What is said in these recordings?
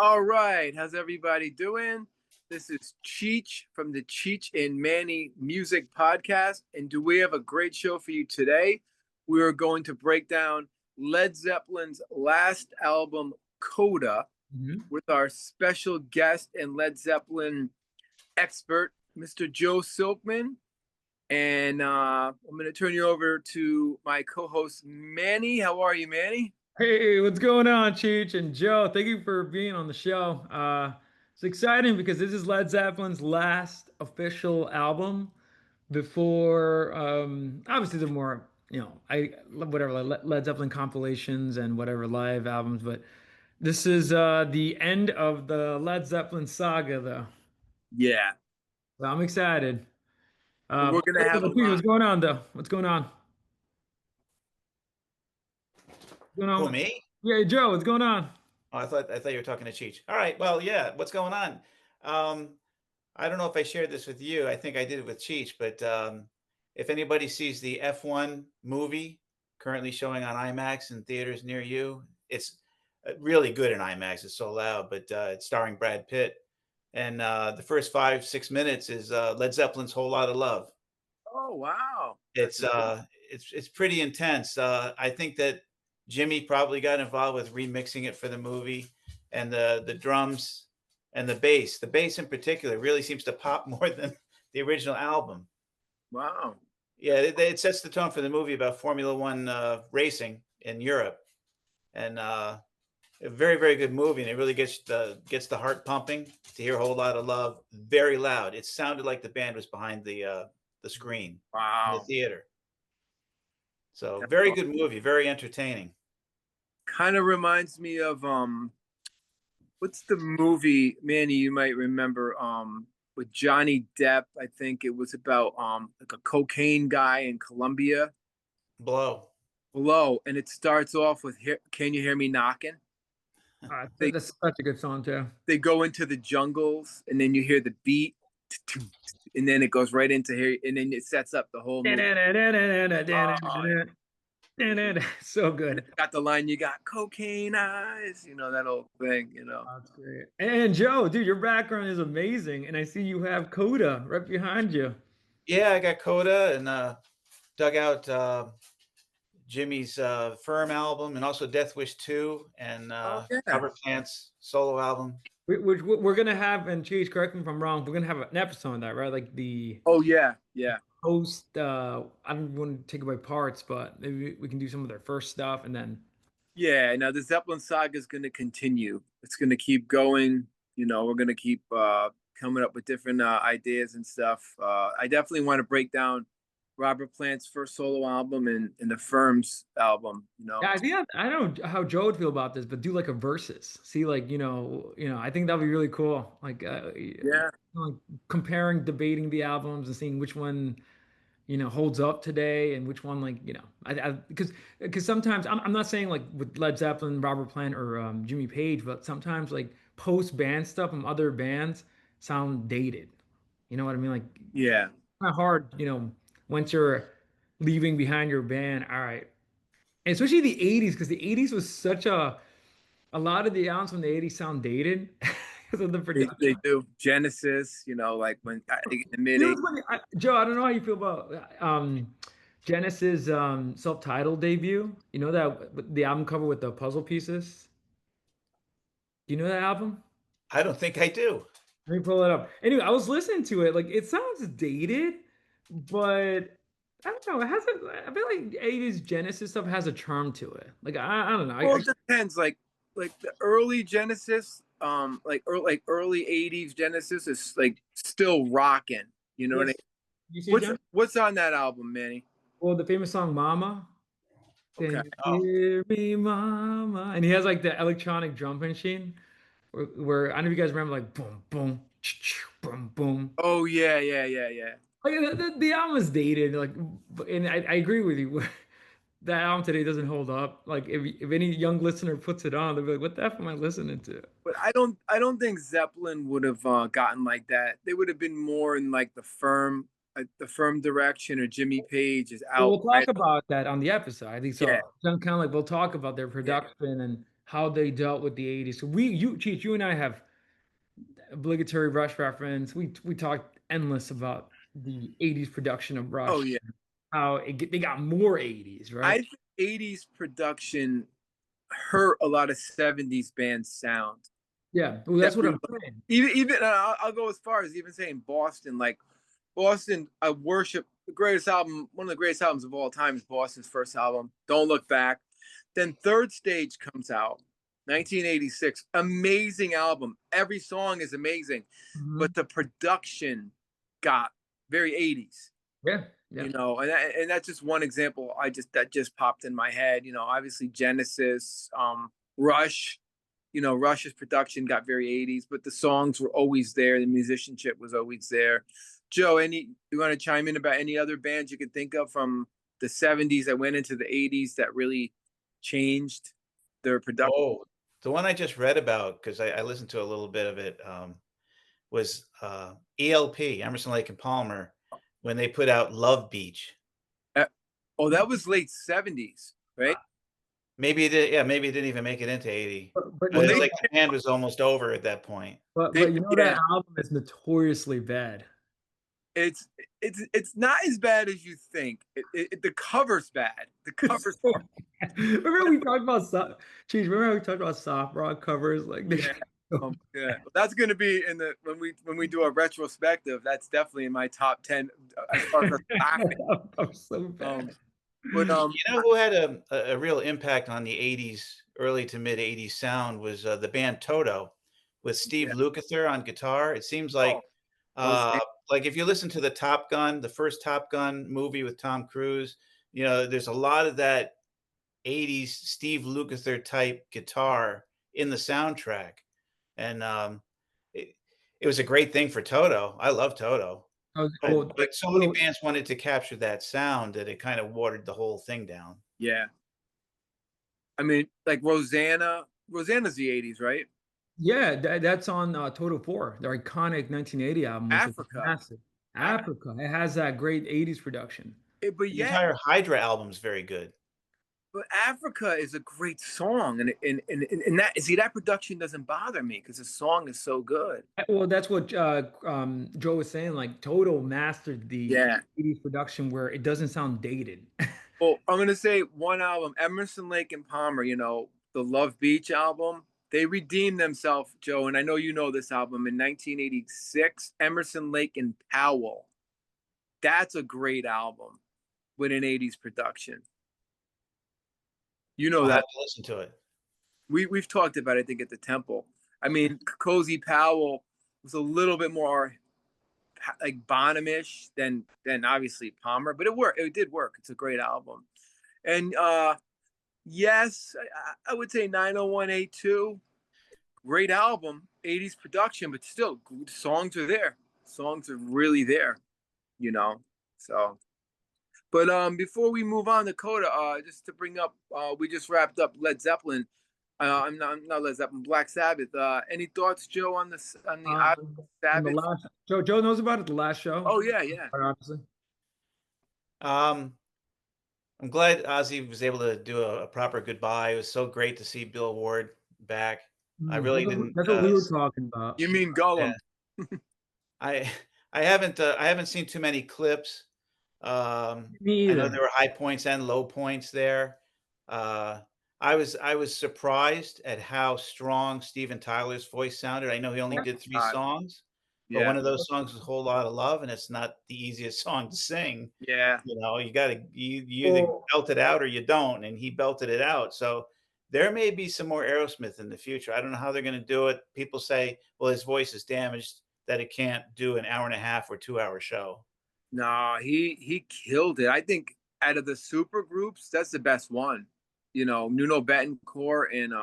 All right, how's everybody doing? This is Cheech from the Cheech and Manny Music Podcast, and do we have a great show for you today? We are going to break down Led Zeppelin's last album, Coda, Mhm. with our special guest and Led Zeppelin expert, Mr. Joe Silkman. And I'm going to turn you over to my co-host, Manny. How are you, Manny? Hey, what's going on, Cheech and Joe? Thank you for being on the show. It's exciting because this is Led Zeppelin's last official album before, obviously, the more, I whatever Led Zeppelin compilations and whatever live albums, but this is the end of the Led Zeppelin saga, though. Yeah, So I'm excited. we're going to have a What's lot. going on, though? What's going on? What's going Who, on? me? Yeah, Joe, what's going on? Oh, I thought you were talking to Cheech. All right. Well, yeah. What's going on? Um, I don't know if I shared this with you. I think I did it with Cheech, but if anybody sees the F1 movie currently showing on IMAX in theaters near you, it's really good in IMAX. It's so loud, but it's starring Brad Pitt. And the first 5, 6 minutes is Led Zeppelin's "Whole Lot of Love." Oh, wow. That's It's it's pretty intense. I think that Jimmy probably got involved with remixing it for the movie, and the drums and the bass. The bass in particular really seems to pop more than the original album. wow. Yeah, it sets the tone for the movie about Formula One racing in Europe, and a very very good movie. And it really gets the heart pumping to hear a whole lot of love. Very loud. It sounded like the band was behind the screen in the Wow. theater. So very good movie, very entertaining. Kind of reminds me of what's the movie, Manny, you might remember with Johnny Depp. I think it was about like a cocaine guy in Colombia. Blow. Below, and it starts off with "Can you hear me knocking?" They That's such a good song, too. they go into the jungles, and then you hear the beat, and then it goes right into here, and then it sets up the whole movie. Oh, So and good. it's got the line, "You got cocaine eyes," that old thing. That's great. And Joe, dude, your background is amazing. And I see you have Coda right behind you. Yeah, I got Coda and dug out Jimmy's Firm album and also Death Wish 2 and Oh yeah. Cover Plant's solo album. Which we're gonna have, and Cheech, correct me if I'm wrong, we're gonna have an episode on that, right? Like the Oh yeah, yeah. post I don't want to take it by parts, but maybe we can do some of their first stuff and then Yeah, now the Zeppelin saga is going to continue. It's going to keep going. We're going to keep coming up with different ideas and stuff. I definitely want to break down Robert Plant's first solo album and the Firm's album. yeah, I think I don't know how Joe would feel about this, but do like a versus. See, like I think that'd be really cool. Like, Yeah, like comparing, debating the albums and seeing which one holds up today and which one I because sometimes I'm not saying like with Led Zeppelin, Robert Plant, or Jimmy Page, but sometimes like post band stuff from other bands sound dated. You know what I mean? Like yeah, kind of hard, once you're leaving behind your band. All right. And especially the 80s, because the 80s was such a lot of the albums from the 80s sound dated because of the they production. do. Genesis, like when I think in the mid You know 80s. what's funny? Joe, I don't know how you feel about Genesis self-titled debut. You know that the album cover with the puzzle pieces? Do you know that album? I don't think I do. Let me pull it up. Anyway, I was listening to it. Like it sounds dated, but I don't know. It has I feel like 80s Genesis stuff has a charm to it. Like I don't know. Well, it depends. Like the early Genesis, like early '80s Genesis is like still rocking. You know what I Yes. mean? You see, What's John? what's on that album, Manny? Well, the famous song "Mama." Okay. Can Oh, you hear me, Mama? And he has like the electronic drum machine where I don't know if you guys remember like boom, boom, boom, boom. Oh yeah, yeah, yeah, yeah. Like the album is dated, like, and I agree with you. That album today doesn't hold up. Like if any young listener puts it on, they'll be like, "What the f am I listening to?" But I don't think Zeppelin would have gotten like that. They would have been more in like the firm direction, or Jimmy Page is Well, we'll talk outright. about that on the episode. I think Yeah, so. Kind of like we'll talk about their yeah, production and how they dealt with the 80s. So Cheech, you and I have obligatory Rush reference. We talked endless about the 80s production of Oh Rush, yeah, how they got more 80s, I right? think '80s production hurt a lot of '70s band sound. Yeah, well, That that's what we I'm saying. even I'll go as far as even saying Boston. Like Boston, I worship the greatest album. One of the greatest albums of all time is Boston's first album, Don't Look Back. Then Third Stage comes out, 1986. Amazing album. Every song is amazing, Mhm. but the production got very 80s. Yeah, yeah. And that's just one example. That just popped in my head. Obviously Genesis, Rush. Rush's production got very 80s, but the songs were always there. The musicianship was always there. Joe, you want to chime in about any other bands you can think of from the 70s that went into the 80s that really changed their production? Oh, the one I just read about, because I listened to a little bit of it, was ELP, Emerson, Lake and Palmer, when they put out Love Beach. Uh, oh, that was late 70s, right? Maybe it did, yeah, maybe it didn't even make it into 80. But Well, you It's know, like the band was almost over at that point. but you know yeah, that album is notoriously bad. it's it's not as bad as you think. The cover's bad. The cover's hard. Remember we talked about Cheese. Remember we talked about soft rock covers like they Yeah. Yeah. That's going to be in the when we do a retrospective. That's definitely in my top 10 as far as us laughing. that was so bad. Um, but You know who had a real impact on the 80s, early to mid 80s sound was the band Toto with Steve yeah. Lukather on guitar. It seems Oh, uh, Roseanne. like if you listen to the Top Gun, the first Top Gun movie with Tom Cruise, there's a lot of that 80s Steve Lukather type guitar in the soundtrack. And it, it was a great thing for Toto. I love Toto. But Well, but so many bands wanted to capture that sound that it kind of watered the whole thing down. Yeah. I mean, like Rosanna. Rosanna's the 80s, right? yeah, that's on Total 4, their iconic 1980 album, which was Africa. massive. Africa, it has that great 80s production. But The yet, entire Hydra album's very good. but Africa is a great song, and that see that production doesn't bother me because the song is so good. Well, that's what Joe was saying. Like Toto mastered the Yeah. 80s production where it doesn't sound dated. Well, I'm gonna say one album, Emerson, Lake and Palmer. The Love Beach album. They redeemed themselves, Joe, and I know you know this album in 1986. Emerson, Lake and Powell. That's a great album with an 80s production. You know I'll have that to listen to it. we've talked about it, I think, at the Temple. I mean, Cozy Powell was a little bit more like Bonhamish than obviously Palmer, but it worked. It did work. It's a great album. And yes, I would say 90182, great album, 80s production, but still, songs are there. Songs are really there, you know. So, but before we move on to Coda, just to bring up, we just wrapped up Led Zeppelin. I'm not Led Zeppelin, Black Sabbath. Any thoughts, Joe, on this on the On the Sabbath? last Joe knows about it. The last show, Oh yeah, yeah, obviously. Um, I'm glad Ozzy was able to do a proper goodbye. It was so great to see Bill Ward back. I really didn't. That's what we were talking about. you mean Yeah, Gollum? I I haven't seen too many clips. Me I know either. there were high points and low points there. Uh, I was surprised at how strong Steven Tyler's voice sounded. I know he only did 3 God, songs, but yeah, one of those songs was "A Whole Lot of Love," and it's not the easiest song to sing. yeah. You either Well, belt it out or you don't, and he belted it out. So there may be some more Aerosmith in the future. I don't know how they're going to do it. People say, well, his voice is damaged that it can't do an hour and a half or 2-hour show. No, he killed it. I think out of the super groups, that's the best one. Nuno Betancourt and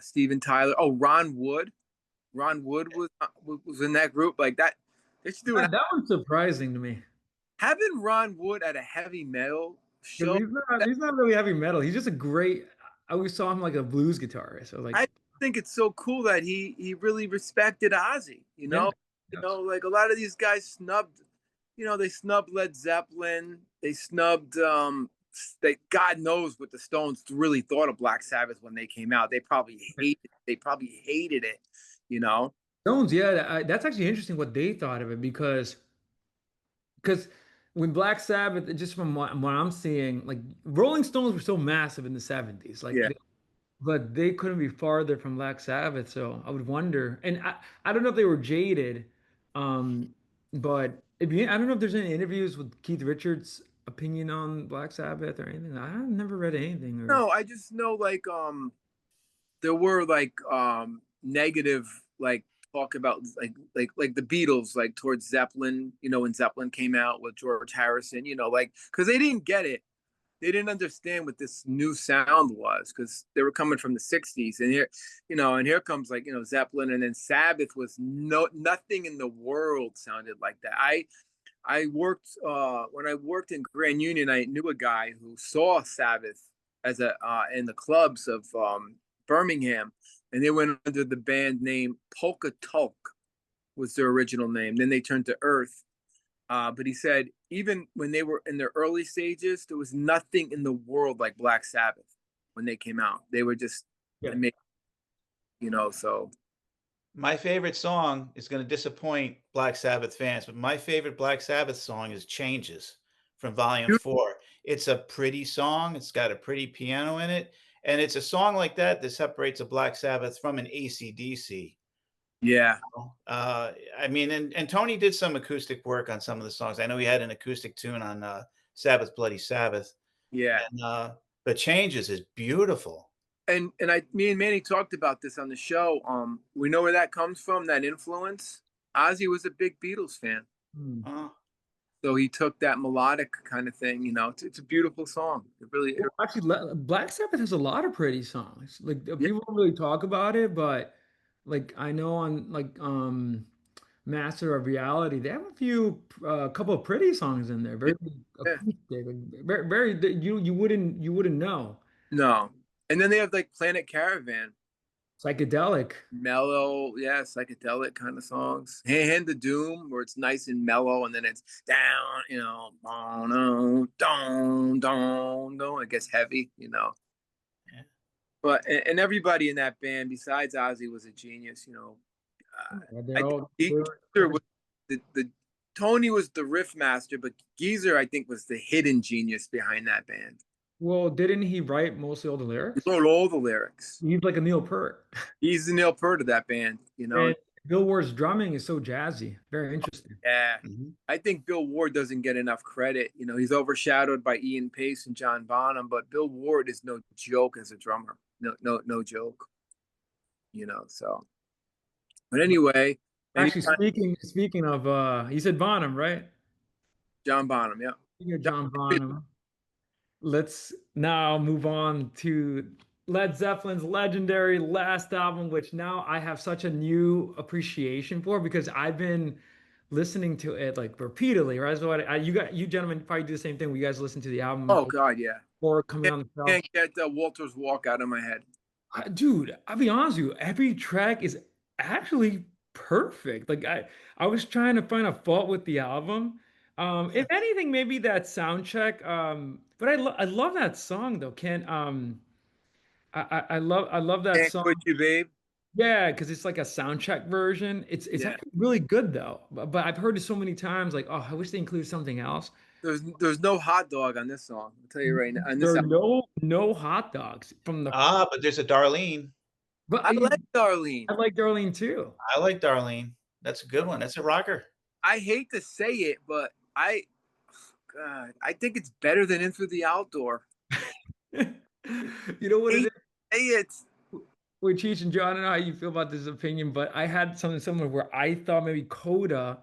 Steven Tyler. Oh, Ron Wood. Ron Wood was in that group. Like that. They should do an that was surprising to me. having Ron Wood at a heavy metal Because show. he's not really heavy metal. He's just a great. I always saw him like a blues guitarist. So like, I think it's so cool that he really respected Ozzy. yeah, Like a lot of these guys snubbed. They snubbed Led Zeppelin. They snubbed God knows what the Stones really thought of Black Sabbath when they came out. They probably hated it, you know. Stones, yeah, that's actually interesting what they thought of it because when Black Sabbath, just from what I'm seeing, like Rolling Stones were so massive in the 70s, Yeah. but they couldn't be farther from Black Sabbath. So I would wonder, and I don't know if they were jaded, but I don't know if there's any interviews with Keith Richards' opinion on Black Sabbath or anything. I've never read anything or No, I just know like there were like negative like talk about like the Beatles like towards Zeppelin, you know, when Zeppelin came out with George Harrison, you know, like because they didn't get it. They didn't understand what this new sound was because they were coming from the 60s. And here, you know, and here comes like, you know, Zeppelin, and then Sabbath was nothing in the world sounded like that. I worked when I worked in Grand Union, I knew a guy who saw Sabbath as a in the clubs of Birmingham, and they went under the band name Polka Tulk was their original name. Then they turned to Earth. But he said even when they were in their early stages, there was nothing in the world like Black Sabbath when they came out. They were just yeah. amazing, you know. So My favorite song is going to disappoint Black Sabbath fans, but my favorite Black Sabbath song is Changes from Volume 4. It's a pretty song. It's got a pretty piano in it. And it's a song like that that separates a Black Sabbath from an AC/DC. yeah, I mean, and Tony did some acoustic work on some of the songs. I know he had an acoustic tune on Sabbath Bloody Sabbath. yeah. And but Changes is beautiful. And me and Manny talked about this on the show. We know where that comes from, that influence. Ozzy was a big Beatles fan, Hmm. so he took that melodic kind of thing. You know, it's a beautiful song. It really, Well, actually, Black Sabbath has a lot of pretty songs. Like yeah, people don't really talk about it, but like I know on Master of Reality, they have a few, couple of pretty songs in there. Very yeah. acoustic, and very you wouldn't know. No, and then they have like Planet Caravan, Psychedelic. mellow, yeah, psychedelic kind of songs. Hand the Doom, where it's nice and mellow, and then it's down, you know, don. It gets heavy, you know. Yeah. But and everybody in that band, besides Ozzy, was a genius. You know, Yeah, I think Geezer was the Tony was the riff master, but Geezer I think was the hidden genius behind that band. well, didn't he write mostly all the He lyrics? wrote all the lyrics. He's like a Neil Peart. He's the Neil Peart of that band. You know, And Bill Ward's drumming is so jazzy. Very interesting. yeah. Mhm. I think Bill Ward doesn't get enough credit. You know, he's overshadowed by Ian Pace and John Bonham, but Bill Ward is no joke as a drummer. No joke. You know, so. But anyway, Actually, anytime speaking of you said Bonham, right? John Bonham, yeah. Speaking of John Bonham, let's now move on to Led Zeppelin's legendary last album, which now I have such a new appreciation for because I've been listening to it like repeatedly, right? So you gentlemen probably do the same thing. You guys listen to the album Oh God, yeah. before coming on the show. Can't get Walter's Walk out of my head. Dude, I'll be honest with you, every track is actually perfect. Like I was trying to find a fault with the album. If anything, maybe that sound check. But I love that song though. Ken, I love that Can't song. quit you, babe. Yeah, because it's like a sound check version. It's Yeah. actually really good though. But I've heard it so many times, like, oh, I wish they included something else. There's no hot dog on this song. I'll tell you right now. On There this are album. no hot dogs from the. But there's a Darlene. But I like Darlene. I like Darlene too. I like Darlene. That's a good one. That's a rocker. I hate to say it, but God, I think it's better than In Through the Outdoor. You know what it Hate is? to say it. Wait, Cheech and John, I don't know how you feel about this opinion, but I had something similar where I thought maybe Coda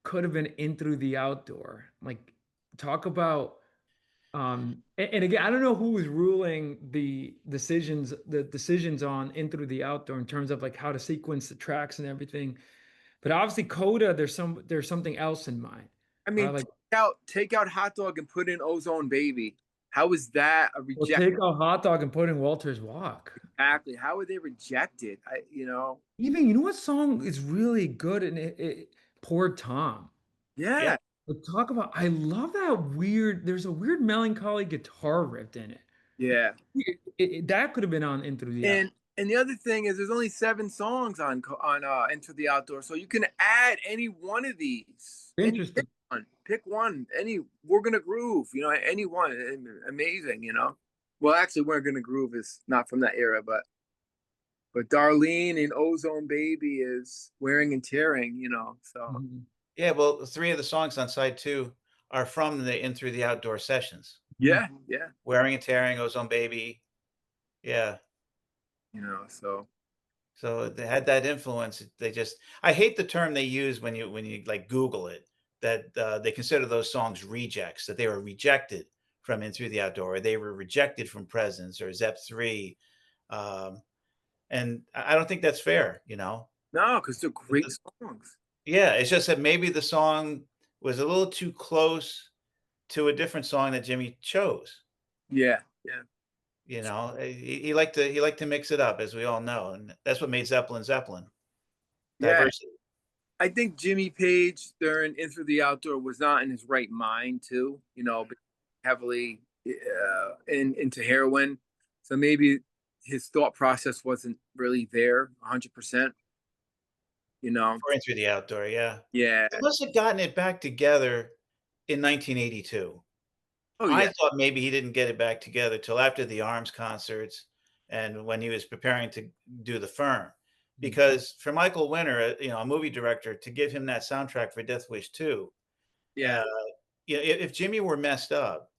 could have been In Through the Outdoor. Like, talk about and again, I don't know who was ruling the decisions on In Through the Outdoor in terms of like how to sequence the tracks and everything. But obviously Coda, there's something else in mind. I mean, Like take out hot dog and put in Ozone Baby. How is that a we'll reject? take a hot dog and put in Walter's Walk. Exactly. How are they rejected? You know. Even you know what song is really good and it Poor Tom. Yeah. Yeah. But talk about, I love that weird, there's a weird melancholy guitar riff in it. Yeah. That could have been on Into the Out. And the other thing is, there's only 7 songs on Enter the Outdoor, so you can add any one of these. Any Interesting. pick one. Any We're Gonna Groove, any one. Amazing, Well, actually, We're Gonna Groove is not from that era, but Darlene and Ozone Baby is Wearing and Tearing, So Mhm. Yeah, well, 3 of the songs on side 2 are from the In Through the Outdoor sessions. yeah, yeah, Wearing and Tearing, Ozone Baby. Yeah. So So they had that influence. They just I hate the term they use when you like Google it, that they consider those songs rejects, that they were rejected from In Through the Outdoor, or they were rejected from Presence or Zep 3. Um, and I don't think that's fair, you know? no, because they're The- great the- songs. yeah, it's just that maybe the song was a little too close to a different song that Jimmy chose. Yeah, yeah, You know, he liked to mix it up, as we all know, and that's what made Zeppelin Zeppelin. yeah. Diversity. I think Jimmy Page during In Through the Outdoor was not in his right mind too. Heavily into heroin, so maybe his thought process wasn't really there 100%. You know, For In Through the Outdoor, yeah. yeah. They must have gotten it back together in 1982. Oh I yeah, thought maybe he didn't get it back together till after the Arms concerts and when he was preparing to do The Firm. Mhm. Because for Michael Winter, a movie director, to give him that soundtrack for Death Wish 2, yeah, uh, if Jimmy were messed up,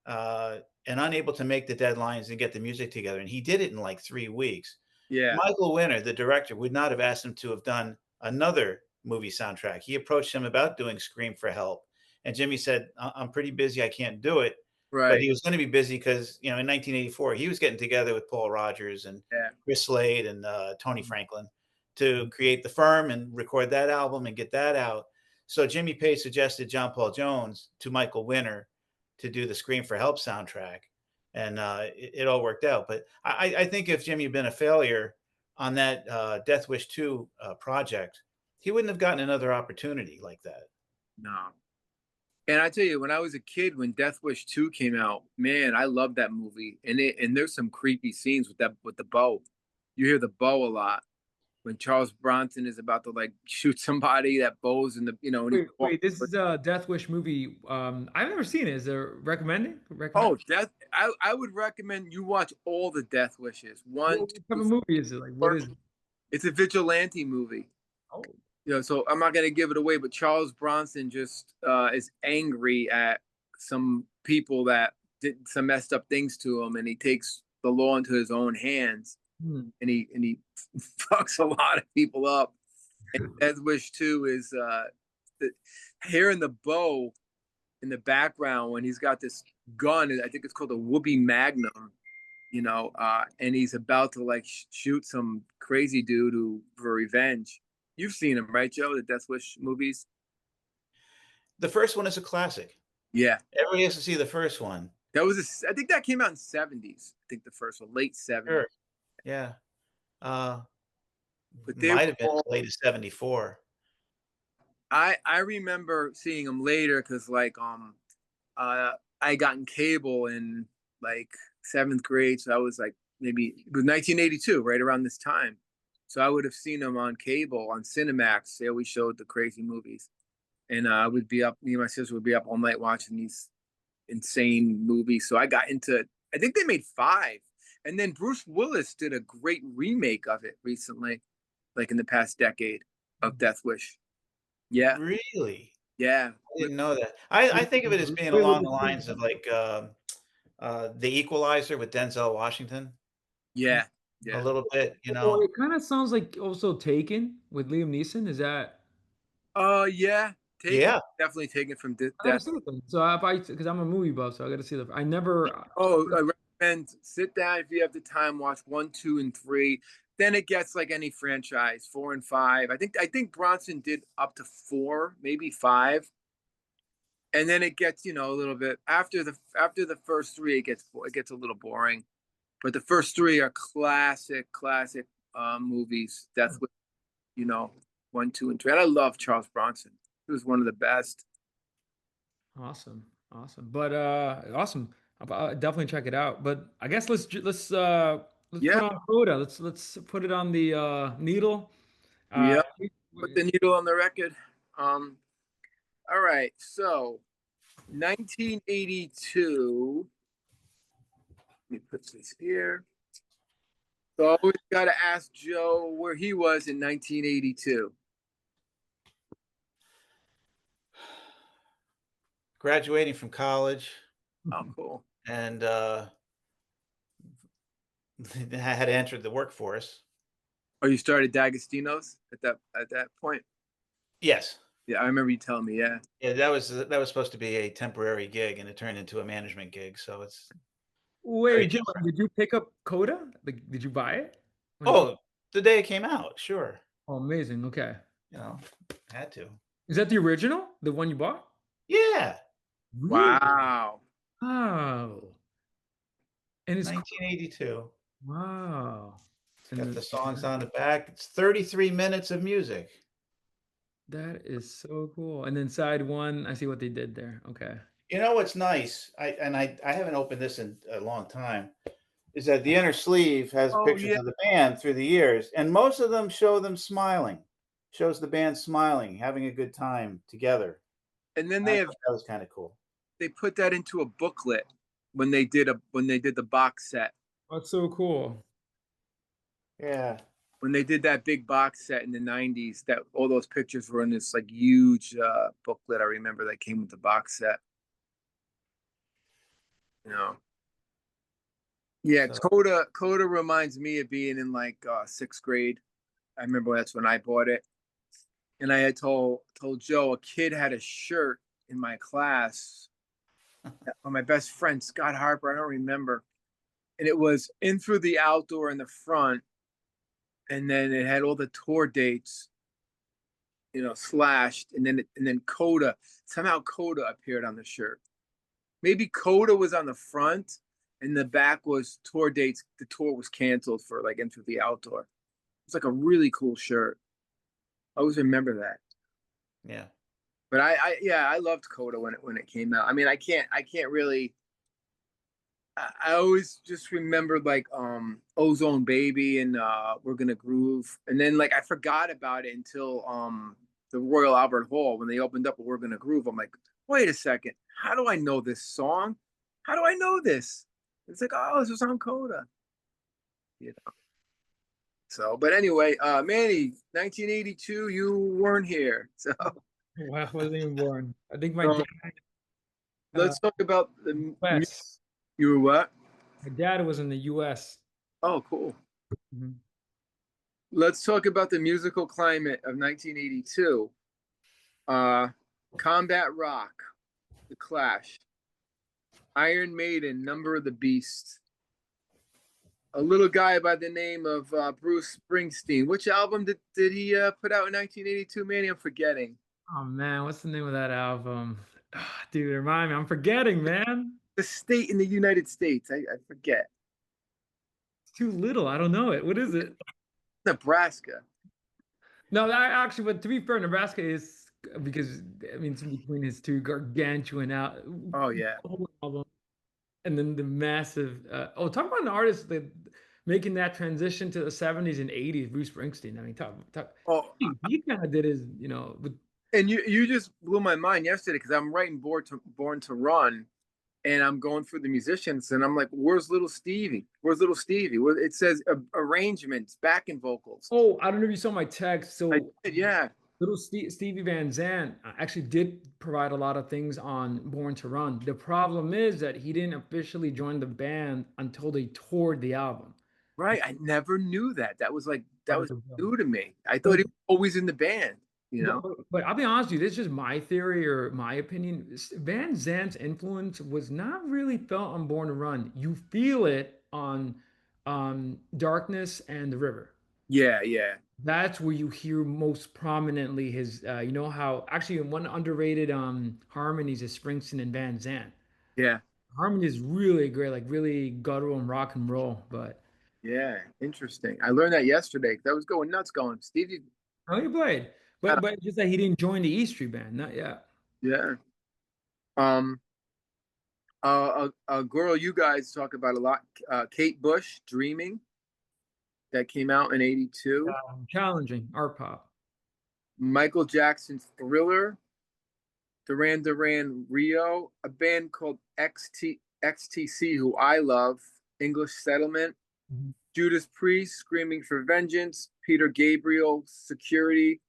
and unable to make the deadlines and get the music together, and he did it in, like, 3 weeks, yeah. Michael Winter, the director, would not have asked him to have done another movie soundtrack. He approached him about doing Scream for Help, and Jimmy said, I'm pretty busy, I can't do it." But Right. he was gonna be busy because, in 1984, he was getting together with Paul Rogers and Yeah, Chris Slade and, Tony Mhm. Franklin to create The Firm and record that album and get that out. So Jimmy Page suggested John Paul Jones to Michael Winter to do the Scream for Help soundtrack, and, it all worked out. But I think if Jimmy had been a failure on that, Death Wish 2, project, he wouldn't have gotten another opportunity like that. no. And I tell you, when I was a kid, when Death Wish 2 came out, man, I loved that movie. And there's some creepy scenes with the bow. You hear the bow a lot when Charles Bronson is about to like shoot somebody, that bows in and he walks. Wait, this is a Death Wish movie. I've never seen it. Is there recommending? Recommend? Oh, Death! I would recommend you watch all the Death Wishes. One, What type two, of movie is it? Like, what four. is it? It's a vigilante movie. Oh, So I'm not gonna give it away, but Charles Bronson just is angry at some people that did some messed up things to him, and he takes the law into his own hands, hmm. and he fucks a lot of people up. And Death Wish 2 is the, hearing the bow in the background when he's got this gun. I think it's called a Whoopi Magnum. And he's about to like shoot some crazy dude for revenge. You've seen him, right, Joe? The Death Wish movies. The first one is a classic. Yeah, Everybody has to see the first one. I think that came out in '70s. I think the first one, late '70s. Sure. Yeah. Uh, But they were might have been all. as late as 74. I remember seeing them later because uh I gotten cable in like seventh grade, so I was like maybe it was 1982, right around this time. So I would have seen them on cable on Cinemax. They always showed the crazy movies, and I would be up. Me and my sister would be up all night watching these insane movies. So I got into. I think they made 5, and then Bruce Willis did a great remake of it recently, like in the past decade of Death Wish. Yeah, Really? yeah, I didn't know that. I think of it as being Wait, along the lines of like The Equalizer with Denzel Washington yeah, a yeah. little bit, well, it kind of sounds like also Taken with Liam Neeson. Is that? Yeah. Taken Yeah. Definitely taken from I gotta Death. see it then. So if I, because I'm a movie buff, so I gotta see the. I never. Oh, I recommend sit down if you have the time, watch 1, 2, and 3. Then it gets like any franchise, 4 and 5. I think Bronson did up to 4, maybe 5, and then it gets a little bit after the first 3, it gets a little boring. But the first 3 are classic movies. Death Wish, 1, 2, and 3. And I love Charles Bronson. He was one of the best. Awesome. Awesome. But awesome. I'll definitely check it out. But I guess let's Yeah, put on Coda. Let's put it on the needle. Uh yeah. Put the needle on the record. Um, all right. So 1982. Let me put this here. So I always got to ask Joe where he was in 1982. Graduating from college, Oh, cool. and I had entered the workforce. Oh, you started D'Agostino's at that point? Yes. Yeah, I remember you telling me. Yeah. Yeah, that was supposed to be a temporary gig, and it turned into a management gig. So it's very Wait, Jim, different. did you pick up Coda? Like, did you buy it when it came? Oh, the day it came out, sure. Oh, amazing. Okay. You know, had to. Is that the original? The one you bought? Yeah, Really? Wow. Wow. And it's cool. 1982. Wow. And Got the songs on the back. It's 33 minutes of music. that is so cool. And then side one, I see what they did there. Okay. You know what's nice? I haven't opened this in a long time. Is that the inner sleeve has Oh pictures yeah. of the band through the years, and most of them show them smiling. Shows the band smiling, having a good time together. And then I thought that was kind of cool. they put that into a booklet when they did the box set. That's so cool. Yeah. When they did that big box set in the 90s, that all those pictures were in this like huge booklet. I remember that came with the box set. You know. Yeah, So Coda reminds me of being in like sixth grade. I remember that's when I bought it. And I had told Joe a kid had a shirt in my class on my best friend Scott Harper. I don't remember. And it was In Through the Outdoor in the front, and then it had all the tour dates, slashed, and then Coda. Somehow Coda appeared on the shirt. Maybe Coda was on the front, and the back was tour dates. The tour was canceled for like In Through the Outdoor. It's like a really cool shirt. I always remember that. yeah. But yeah, I loved Coda when it came out. I mean, I can't really. I always just remembered like Ozone Baby and We're Gonna Groove, and then like I forgot about it until the Royal Albert Hall when they opened up with We're Gonna Groove. I'm like, wait a second, how do I know this song? How do I know this? It's like, oh, this was on Coda. You know. So, but anyway, Manny, 1982, you weren't here, so Wow, I wasn't even born. I think my so dad, let's talk about the. US. You were what? My dad was in the US. Oh, cool. Mhm. Let's talk about the musical climate of 1982. Uh, Combat Rock, The Clash, Iron Maiden, Number of the Beast, a little guy by the name of Bruce Springsteen. Which album did he put out in 1982, Manny? I'm forgetting. Oh man, what's the name of that album? Ah, dude, remind me. I'm forgetting, man. The state in the United States. I forget. It's too little. I don't know it. What is it? Nebraska. No, I actually, but to be fair, Nebraska is because I mean, it's in between his two gargantuan Oh, yeah. album, and then the massive. Talk about an artist that making that transition to the '70s and '80s. Bruce Springsteen. I mean, talk. Oh, He kind of did his, with and you just blew my mind yesterday because I'm writing Born to Run, and I'm going through the musicians, and I'm like, "Where's little Stevie? Where's little Stevie?" Well, it says arrangements, backing vocals. Oh, I don't know if you saw my text. I So did, yeah, little Stevie Van Zandt actually did provide a lot of things on Born to Run. The problem is that he didn't officially join the band until they toured the album. right. I never knew that. That Part of was the bill. new to me. I thought But, he was always in the band. You but, know? but, but I'll be honest with you, this is just my theory or my opinion. Van Zandt's influence was not really felt on Born to Run. You feel it on Darkness and The River. Yeah, yeah, That's where you hear most prominently his, you know how actually one underrated harmonies is Springsteen and Van Zandt. yeah, Harmony is really great, like really guttural and rock and roll. But yeah. Interesting. I learned that yesterday because I was going nuts, going Stevie. oh, he played, Had but just that he didn't join the E Street Band, not yet. yeah. Um, a girl you guys talk about a lot, Kate Bush, Dreaming, that came out in '82. Challenging art pop. Michael Jackson's Thriller, Duran Duran, Rio, a band called XTC, who I love, English Settlement, Mhm. Judas Priest, Screaming for Vengeance, Peter Gabriel, Security,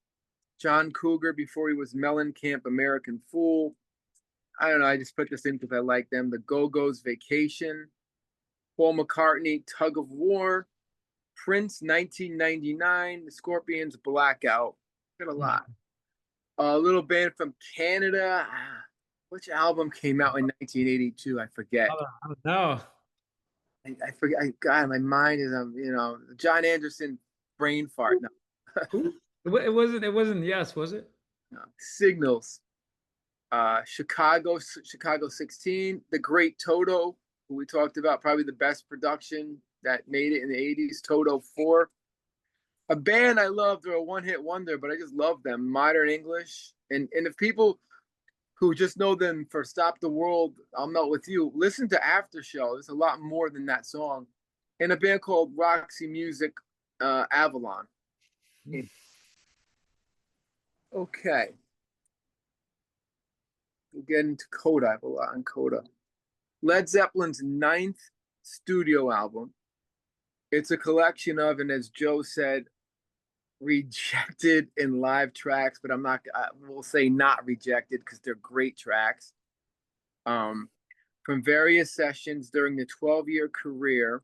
John Cougar before he was Mellencamp, American Fool. I don't know. I just put this in because I like them. The Go Go's, Vacation, Paul McCartney, Tug of War, Prince, 1999, The Scorpions, Blackout. Got a lot. A little band from Canada. Which album came out in 1982? I forget. I don't know. I forget. God, my mind is John Anderson, brain fart. No, Who? It wasn't. It wasn't. Yes, was it? no. Signals. Chicago 16, The Great Toto, who we talked about, probably the best production that made it in the 80s, Toto 4. A band I love, they're a one-hit wonder, but I just love them, Modern English. And if people who just know them for Stop the World, I'll Melt With You, listen to After Show. There's a lot more than that song. And a band called Roxy Music, Avalon. Okay. We'll get into Coda. I have a lot on Coda. Led Zeppelin's ninth studio album. It's a collection of, and as Joe said, rejected in live tracks, but we'll say not rejected because they're great tracks. From various sessions during the 12-year career,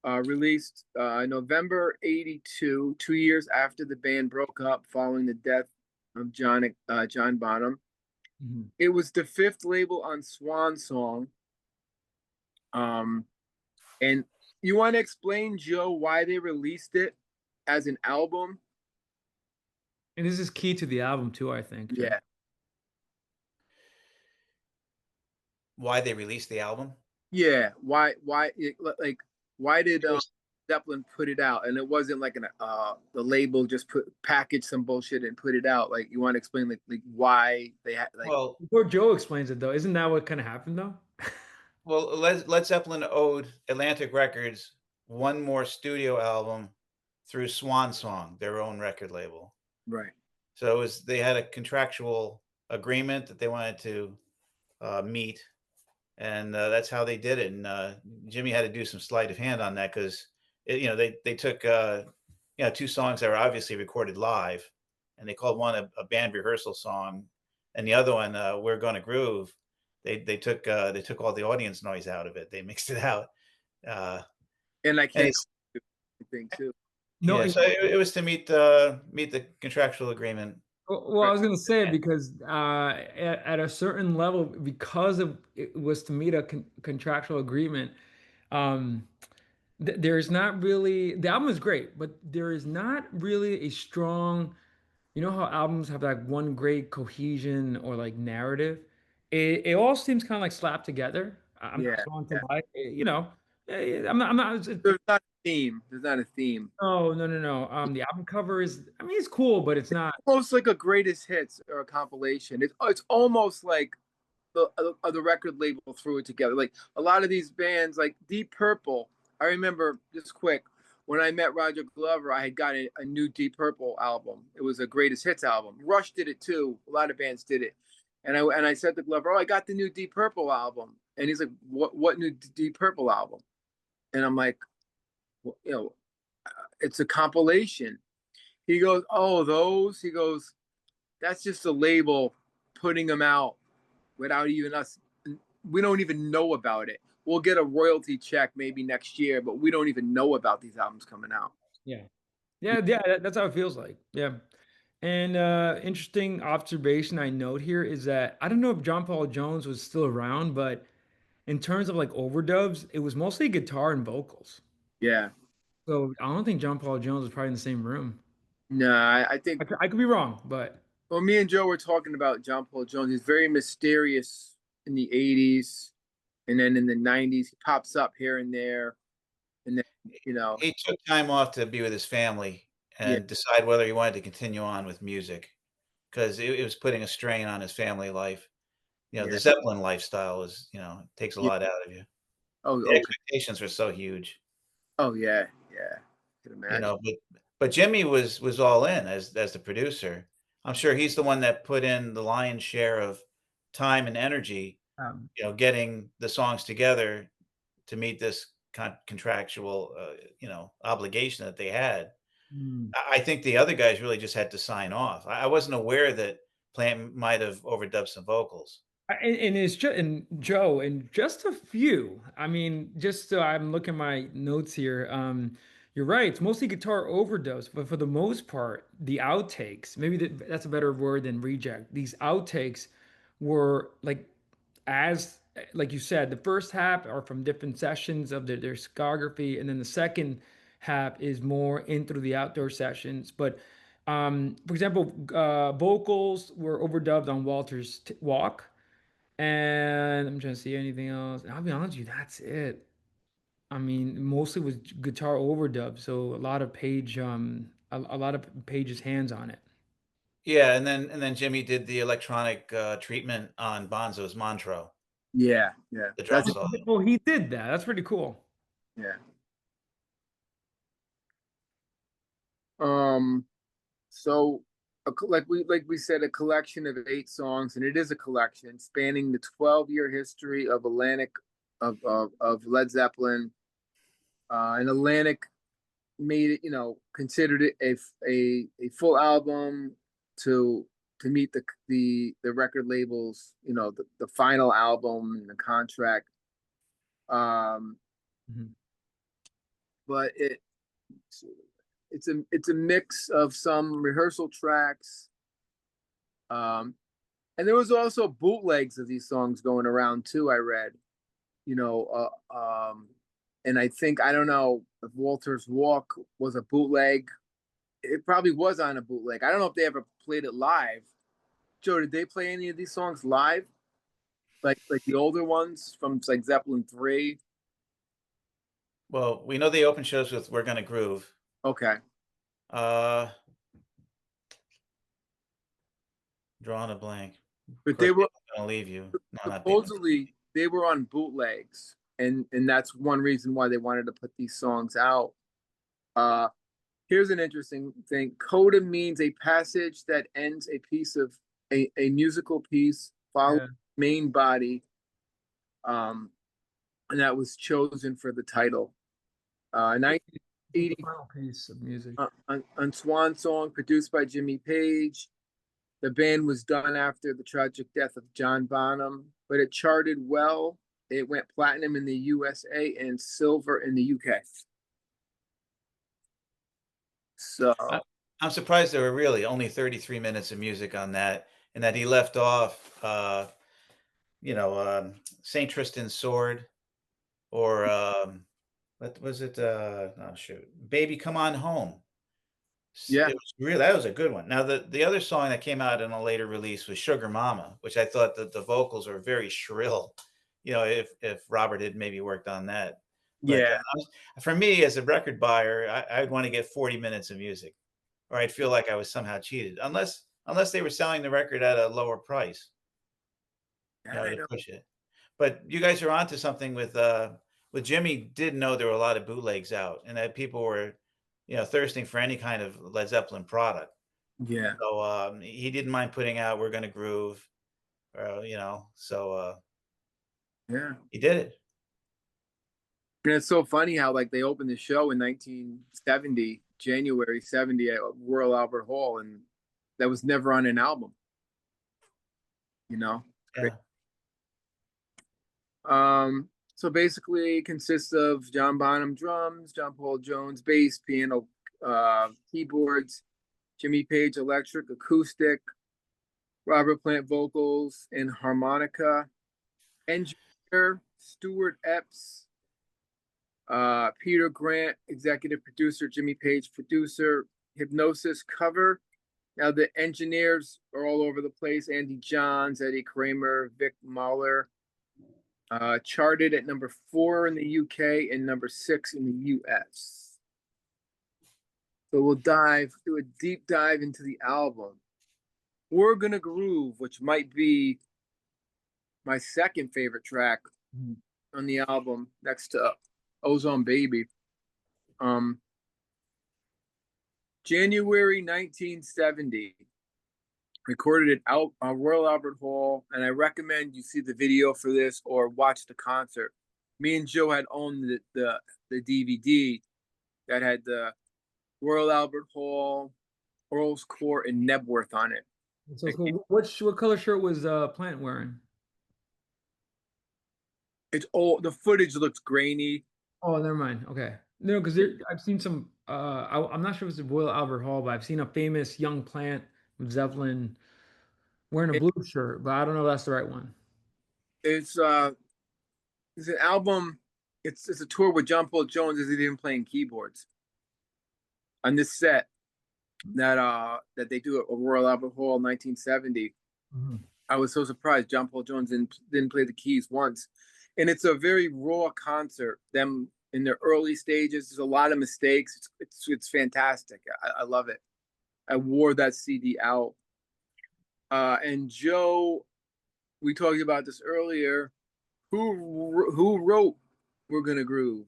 released November '82, 2 years after the band broke up following the death of John Bonham. Mhm. It was the fifth label on Swan Song. And you want to explain, Joe, why they released it as an album? And this is key to the album too, I think, Joe. Yeah, Why they released the album? yeah. Why did It was Zeppelin put it out? And it wasn't like the label just packaged some bullshit and put it out. Like, you want to explain like why they had like well, Before Joe explains it though, isn't that what kind of happened though? Led Zeppelin owed Atlantic Records one more studio album through Swan Song, their own record label. right? So they had a contractual agreement that they wanted to meet, and that's how they did it. And Jimmy had to do some sleight of hand on that because they took two songs that were obviously recorded live, and they called one a band rehearsal song, and the other one "We're Gonna Groove." They took all the audience noise out of it. They mixed it out, And I and can't it's think too. No, yeah. So it was to meet the contractual agreement. well, I was gonna say because at a certain level, because of it was to meet a contractual agreement, um, there's not really the album is great, but there is not really a strong. You know how albums have like one great cohesion or like narrative? It all seems kind of like slapped together. I'm Yeah, not going to yeah. lie. I'm not. There's not a theme. There's not a theme. No, no, no, no. The album cover is. I mean, it's cool, but it's not. Almost like a greatest hits or a compilation. It's almost like the record label threw it together. Like a lot of these bands, like Deep Purple. I remember just quick when I met Roger Glover, I had got a new Deep Purple album. It was a greatest hits album. Rush did it too. A lot of bands did it. And I said to Glover, "Oh, I got the new Deep Purple album." And he's like, "What new Deep Purple album?" And I'm like, well, it's a compilation. He goes, "Oh, those." He goes, "That's just a label putting them out without even us. We don't even know about it. We'll get a royalty check maybe next year, but we don't even know about these albums coming out." Yeah, yeah, yeah. That's how it feels like. Yeah. And interesting observation I note here is that I don't know if John Paul Jones was still around, but in terms of like overdubs, it was mostly guitar and vocals. Yeah. So I don't think John Paul Jones was probably in the same room. No, I think, I could be wrong, but well, me and Joe were talking about John Paul Jones. He's very mysterious in the 80s. And then in the 90s, he pops up here and there. And then, He took time off to be with his family yeah, and decide whether he wanted to continue on with music because it was putting a strain on his family life. You know, Yeah. the Zeppelin lifestyle is, takes a Yeah. lot out of you. Oh, The okay. expectations were so huge, Oh, yeah. Yeah. I can you imagine. know, but Jimmy was all in as the producer. I'm sure he's the one that put in the lion's share of time and energy, Um, getting the songs together to meet this contractual, obligation that they had. mm. I think the other guys really just had to sign off. I wasn't aware that Plant might have overdubbed some vocals. And it's just and Joe and just a few. I mean, just so I'm looking at my notes here. You're right. It's mostly guitar overdubs, but for the most part, the outtakes. Maybe that's a better word than reject. These outtakes were as like you said, the first half are from different sessions of their discography, and then the second half is more in through the outdoor sessions. But for example, vocals were overdubbed on Walter's Walk. And I'm trying to see anything else. And I'll be honest with you, that's it. I mean, mostly was guitar overdub, so a lot of a lot of Page's hands on it. Yeah, and then Jimmy did the electronic treatment on Bonzo's Montreux, Yeah. Yeah. the drum That's solo. Oh, he did that. That's pretty cool. yeah. Um. So, like we said, a collection of 8 songs, and it is a collection spanning the 12-year history of Atlantic of Led Zeppelin. And Atlantic made it, considered it a full album to meet the record labels, the final album and the contract. Um, Mhm. but it's a mix of some rehearsal tracks. Um, and there was also bootlegs of these songs going around too. I read, you know, and I don't know if Walter's Walk was a bootleg. It probably was on a bootleg. I don't know if they ever played it live. Joe, did they play any of these songs live? Like the older ones from like Zeppelin 3? Well, we know they open shows with "We're Gonna Groove." Okay. Uh, Drawing a blank. Of But course, they were "People Gonna Leave You." No, not "People." supposedly they were on bootlegs, and that's one reason why they wanted to put these songs out. Uh Here's an interesting thing. Coda means a passage that ends a piece of a musical piece following Yeah, the main body. And that was chosen for the title. it's the 1980 final piece of music. on Swan Song, produced by Jimmy Page. The band was done after the tragic death of John Bonham, but it charted well. It went platinum in the USA and silver in the UK. So, I, I'm surprised there were really only 33 minutes of music on that, and that he left off, Saint Tristan's Sword, or what was it? Oh shoot, Baby Come On Home. yeah, It was really that was a good one. Now the other song that came out in a later release was Sugar Mama, which I thought that the vocals were very shrill. If Robert had maybe worked on that, but yeah, for me as a record buyer, I'd want to get 40 minutes of music, or I'd feel like I was somehow cheated, unless they were selling the record at a lower price, I to know. push it. But you guys are onto something with Jimmy. Did know there were a lot of bootlegs out, and that people were, thirsting for any kind of Led Zeppelin product. Yeah, So he didn't mind putting out "We're Gonna Groove," so yeah. he did it. And it's so funny how like they opened the show in 1970, January 70 at Royal Albert Hall, and that was never on an album. Great. Yeah. So basically it consists of John Bonham drums, John Paul Jones bass, piano, keyboards, Jimmy Page electric, acoustic, Robert Plant vocals and harmonica, engineer Stuart Epps, Peter Grant, executive producer, Jimmy Page, producer, Hypnosis cover. Now the engineers are all over the place. Andy Johns, Eddie Kramer, Vic Mahler. Charted at number 4 in the UK and number 6 in the US. So we'll do a deep dive into the album. We're Gonna Groove, which might be my second favorite track Mhm. on the album, next to Ozone Baby. Um, January 1970, recorded at Royal Albert Hall, and I recommend you see the video for this or watch the concert. Me and Joe had owned the DVD that had the Royal Albert Hall, Earl's Court, and Nebworth on it. So cool. What color shirt was Plant wearing? It's old. The footage looks grainy. Oh, never mind. Okay. No, because I've seen some. I'm not sure if it's the Royal Albert Hall, but I've seen a famous young Plant with Zeppelin wearing a It, blue shirt, but I don't know if that's the right one. it's uh, it's an album. It's a tour with John Paul Jones isn't even playing keyboards on this set that they do at Royal Albert Hall 1970. Mhm. I was so surprised John Paul Jones didn't play the keys once, and it's a very raw concert. Them in their early stages, there's a lot of mistakes. It's fantastic. I love it. I wore that CD out. And Joe, we talked about this earlier. Who wrote "We're Gonna Groove"?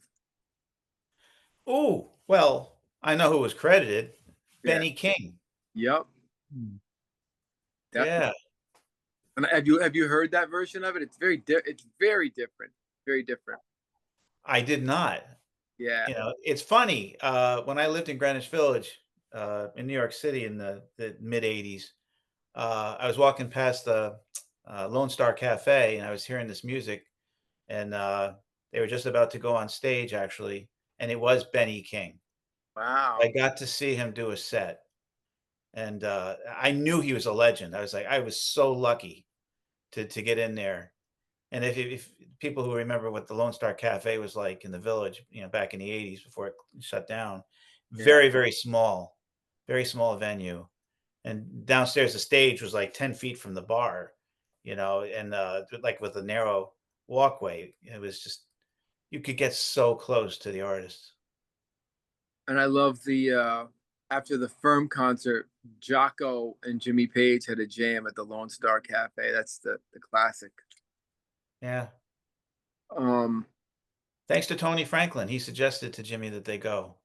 Oh, well, I know who was credited. Yeah. Benny King. Yep. Hmm. Yeah, And have you heard that version of it? It's very different. Very different. I did not. Yeah. You know, it's funny. When I lived in Greenwich Village, in New York City in the mid '80s, I was walking past the Lone Star Cafe, and I was hearing this music, and they were just about to go on stage, actually, and it was Benny King. I Wow. got to see him do a set, and I knew he was a legend. I was like, I was so lucky to get in there. And if people who remember what the Lone Star Cafe was like in the Village, you know, back in the '80s before it shut down, Yeah. very small venue, and downstairs the stage was like 10 feet from the bar, you know, and like with a narrow walkway. It was just you could get so close to the artist. And I love the after the Firm concert, Jocko and Jimmy Page had a jam at the Lone Star Cafe. That's the classic. Yeah. Um, Thanks to Tony Franklin, he suggested to Jimmy that they go.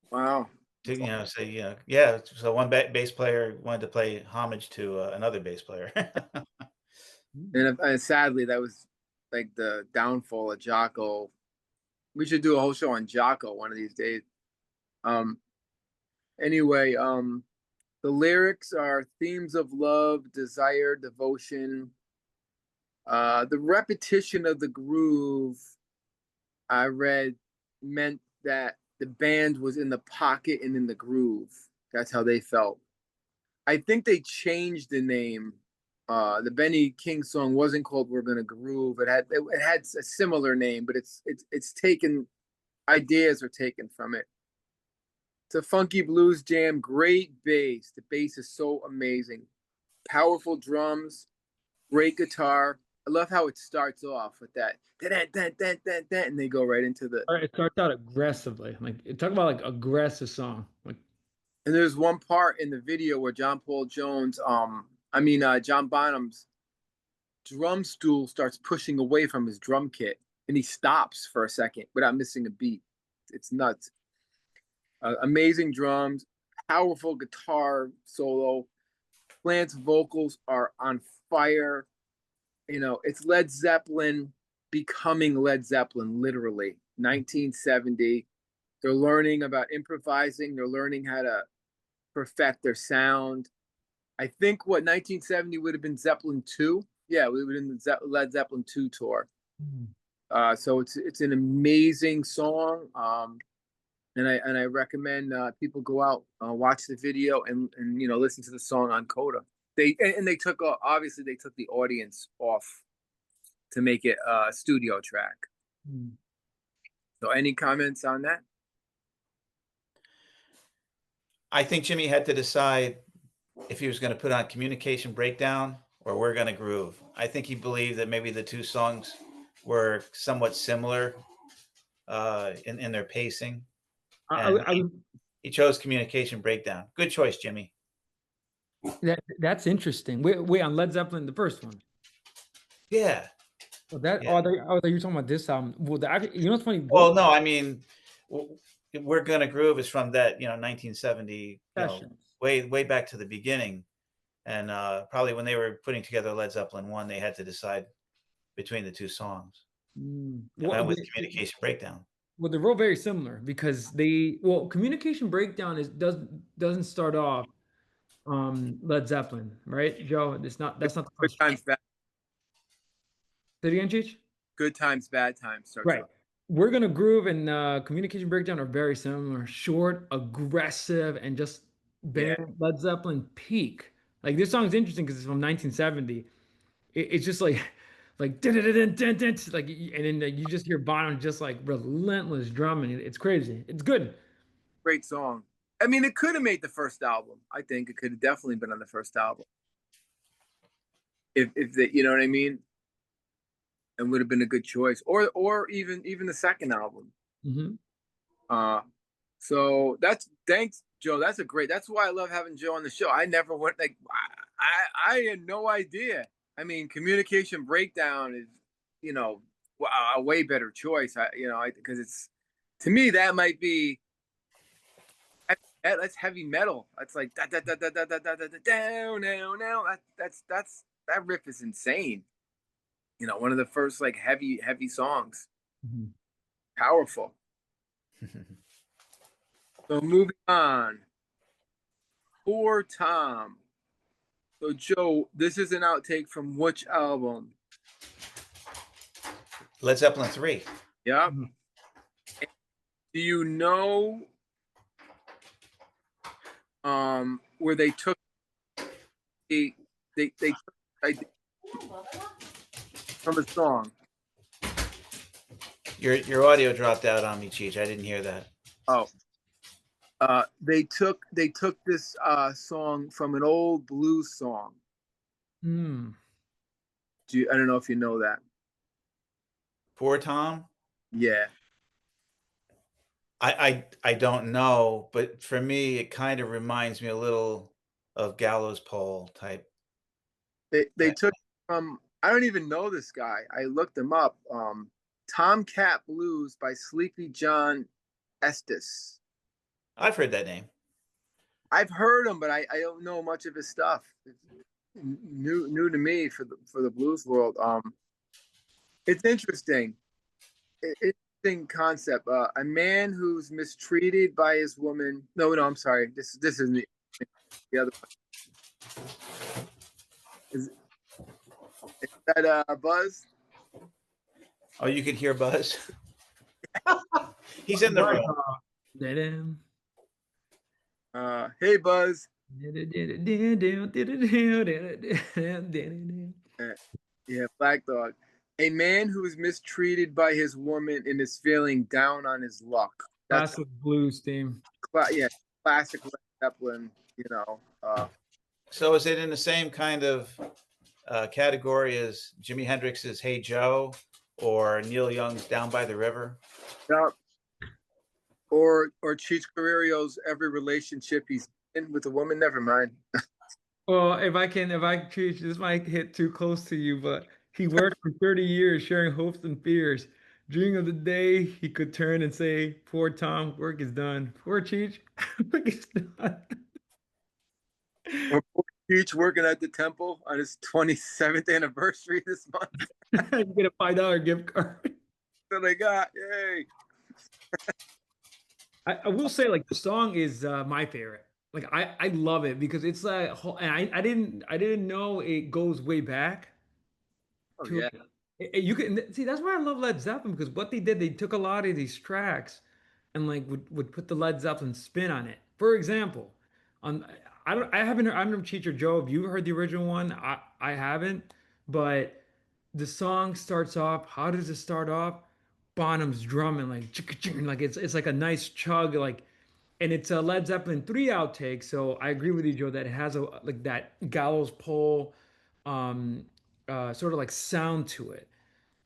wow. To, you know, say, you know, yeah. So one bass player wanted to play homage to another bass player. And sadly, that was like the downfall of Jocko. We should do a whole show on Jocko one of these days. Um, anyway, the lyrics are themes of love, desire, devotion. The repetition of the groove, I read, meant that the band was in the pocket and in the groove. That's how they felt. I think they changed the name. The Benny King song wasn't called "We're Gonna Groove." It had a similar name, but it's taken ideas are taken from it. It's a funky blues jam, great bass. The bass is so amazing. Powerful drums, great guitar. I love how it starts off with that, and they go right into the. All right, it starts out aggressively. Like talk about like aggressive song. Like And there's one part in the video where John Paul Jones, John Bonham's drum stool starts pushing away from his drum kit, and he stops for a second without missing a beat. It's nuts. Amazing drums, powerful guitar solo. Plant's vocals are on fire. You know, it's Led Zeppelin becoming Led Zeppelin, literally. 1970. They're learning about improvising. They're learning how to perfect their sound. I think what 1970 would have been Zeppelin 2. Yeah, we would have been the Led Zeppelin 2 tour. So it's an amazing song. And I recommend people go out, watch the video, and listen to the song on Coda. They took obviously they took the audience off to make it a studio track. So any comments on that? I think Jimmy had to decide if he was going to put on Communication Breakdown or We're Gonna Groove. I think he believed that maybe the two songs were somewhat similar in their pacing, I, and I, he chose Communication Breakdown. Good choice, Jimmy. that's interesting. Wait, on Led Zeppelin, the first one. Yeah, Oh, that yeah. oh, you're talking about this album. Well, you know what's funny? Both Well, no, I mean, w We're Gonna Groove is from that, 1970, sessions. way back to the beginning, and, probably when they were putting together Led Zeppelin 1, they had to decide between the 2 songs, and Well, that was Communication Breakdown. they're real very similar because communication breakdown doesn't start off Led Zeppelin, right, Joe? It's not that's not the Good first. times, bad, Say it again, Cheech? good times, bad times starts Right. off. We're gonna groove and communication breakdown are very similar. Short, aggressive, and just Yeah, band Led Zeppelin peak. Like this song's interesting because it's from 1970. It's just like dun, dun, dun, dun, dun, dun, like and then like, you just hear Bonham just like relentless drumming. It's crazy. It's good. great song. I mean, it could have made the first album. I think it could have definitely been on the first album. If the, you know what I mean, and would have been a good choice, or even the second album. Hmm. Uh, so that's thanks, Joe. That's a great. That's why I love having Joe on the show. I never went like I had no idea. I mean, communication breakdown is a way better choice. Because it's to me that might be that's heavy metal. That's like da da da da da da da da down now now. That riff is insane. One of the first like heavy songs. Hmm. Powerful. So moving on. Poor Tom. So Joe, this is an outtake from which album? Led Zeppelin 3. Yep. Do you know where they took they took idea from a song? Your audio dropped out on me, Cheech. I didn't hear that. Oh. They took this song from an old blues song. Hmm. I don't know if you know that. Poor Tom? Yeah. I don't know, but for me, it kind of reminds me a little of Gallows Pole type. They type. took from I don't even know this guy. I looked him up. Tomcat Blues by Sleepy John Estes. I've heard that name. I've heard him, but I don't know much of his stuff. It's new to me for the blues world. It's interesting. Interesting concept. A man who's mistreated by his woman. No, I'm sorry. This isn't the other one. Is that Buzz? Oh, you could hear Buzz. He's in the room. Da-dum. Hey Buzz. Yeah, Black Dog. A man who is mistreated by his woman and is feeling down on his luck. That's Classic blues theme. yeah, classic Led Zeppelin. So is it in the same kind of category as Jimi Hendrix's "Hey Joe" or Neil Young's "Down by the River"? Yeah. Or Cheech Carrerio's every relationship he's in with a woman. Never mind. Well, if I choose, this might hit too close to you, but he worked for 30 years sharing hopes and fears. Dreaming of the day he could turn and say, "Poor Tom, work is done." Poor Cheech, work is done. Or Cheech working at the temple on his 27th anniversary this month. You get a $5 gift card. So they got yay. I will say, like the song is my favorite. Like I love it because it's like, and I didn't know it goes way back Oh to yeah. you can see that's why I love Led Zeppelin because what they did, they took a lot of these tracks and like would put the Led Zeppelin spin on it. For example, on I haven't heard, I don't know Cheech or Joe, have you heard the original one? I haven't, but the song starts off. How does it start off? Bonham's drumming like chicka chicka, like it's like a nice chug like, and it's a Led Zeppelin 3 outtake. So I agree with you, Joe, that it has a like that gallows pole, um, sort of like sound to it,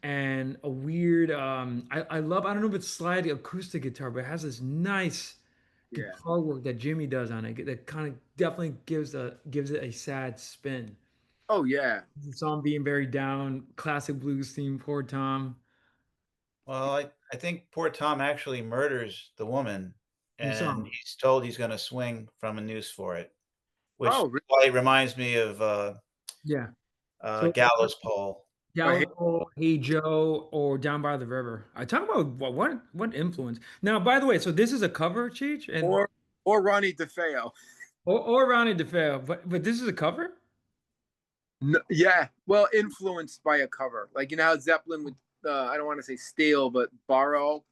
and a weird. I love. I don't know if it's slide acoustic guitar, but it has this nice Yeah. guitar work that Jimmy does on it that kind of definitely gives it a sad spin. Oh yeah. The song being very down, classic blues theme, poor Tom. Well, I think poor Tom actually murders the woman, In the and song. he's told he's going to swing from a noose for it, which Oh, really? why it reminds me of Yeah. So Gallows Pole. Or hey, Gallows Pole, Hey Joe, or Down by the River. I talk about what influence. Now, by the way, so this is a cover, Cheech, and or or Ronnie DeFeo. or Ronnie DeFeo, but this is a cover? No, yeah. Well, influenced by a cover. Like you know how Zeppelin would I don't want to say steal, but borrow,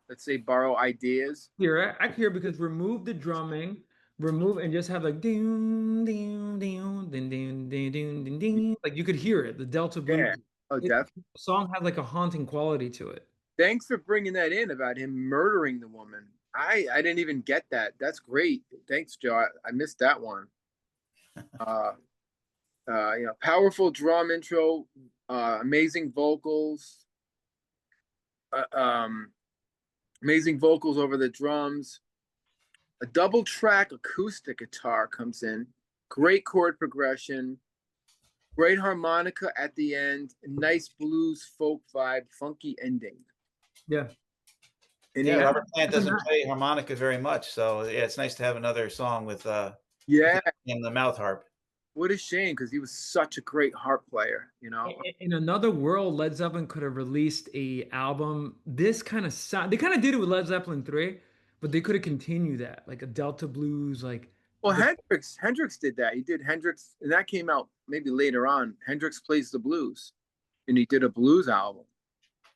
let's say borrow ideas. Here, I hear because remove the drumming, remove and just have like ding ding ding ding ding ding ding ding ding. Like you could hear it, the Delta blues. Yeah. Oh, The song had like a haunting quality to it. thanks for bringing that in about him murdering the woman. I didn't even get that. That's great. Thanks, Joe. I missed that one. Uh, powerful drum intro, amazing vocals, uh, um, amazing vocals over the drums. A double track acoustic guitar comes in. Great chord progression. Great harmonica at the end. Nice blues folk vibe. Funky ending. Yeah. Yeah, Any Robert Plant That's a doesn't play harmonica very much, so yeah, it's nice to have another song with yeah, in the mouth harp. what a shame because he was such a great harp player. You know. In another world, Led Zeppelin could have released a album. This kind of sound, they kind of did it with Led Zeppelin 3, but they could have continued that, like a Delta blues, like Well, the Hendrix did that. He did Hendrix, and that came out maybe later on. Hendrix plays the blues, and he did a blues album.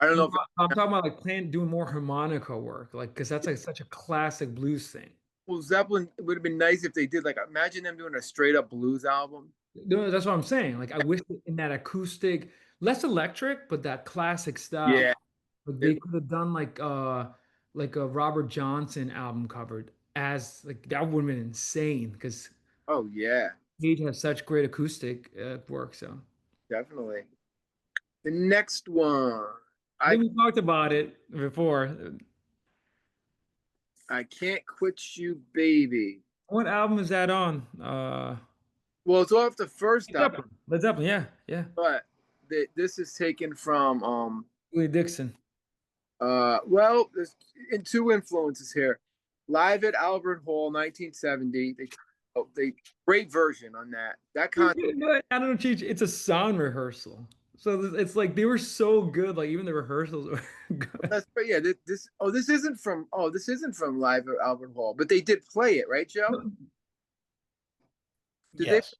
I don't know no, if I'm talking about like playing doing more harmonica work, like because that's like such a classic blues thing. well Zeppelin it would have been nice if they did like imagine them doing a straight up blues album. No, that's what I'm saying. Like I wish in that acoustic, less electric, but that classic style. Yeah. Like It, they could have done like a Robert Johnson album covered as like that would have been insane because oh yeah, Cage has such great acoustic work. So definitely. The next one, I I think we talked about it before. I can't quit you, baby. What album is that on? Well, it's off the first Led album, Zeppelin. Led Zeppelin, yeah, yeah. but this is taken from Willie Dixon. well, there's in two influences here. Live at Albert Hall, 1970. They great version on that. That kind. You know what? I don't know, Cheech. It's a sound rehearsal. So it's like they were so good. Like even the rehearsals were good. That's but yeah. This isn't from Live at Albert Hall, but they did play it, right, Joe? No, Did they? Yes.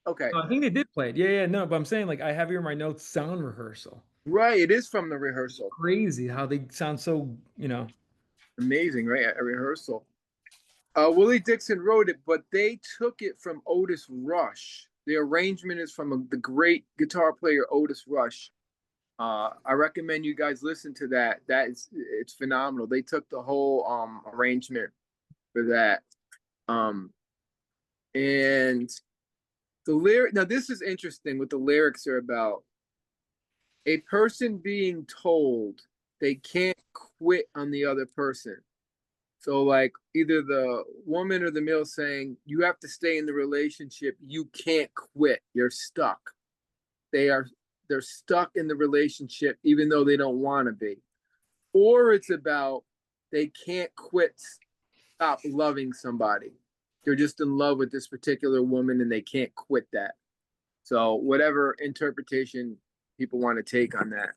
Okay, I think they did play it. Yeah, yeah, no, but I'm saying like I have here in my notes sound rehearsal. right. It is from the rehearsal. Crazy how they sound so, Amazing, right? A rehearsal. Willie Dixon wrote it, but they took it from Otis Rush. The arrangement is from the great guitar player Otis Rush. I recommend you guys listen to that. It's phenomenal. They took the whole arrangement for that. Um, and the lyric now this is interesting what the lyrics are about. A person being told they can't quit on the other person. So like either the woman or the male saying you have to stay in the relationship, you can't quit. You're stuck. They are they're stuck in the relationship even though they don't want to be. Or it's about they can't quit, stop loving somebody. They're just in love with this particular woman and they can't quit that. So whatever interpretation people want to take on that,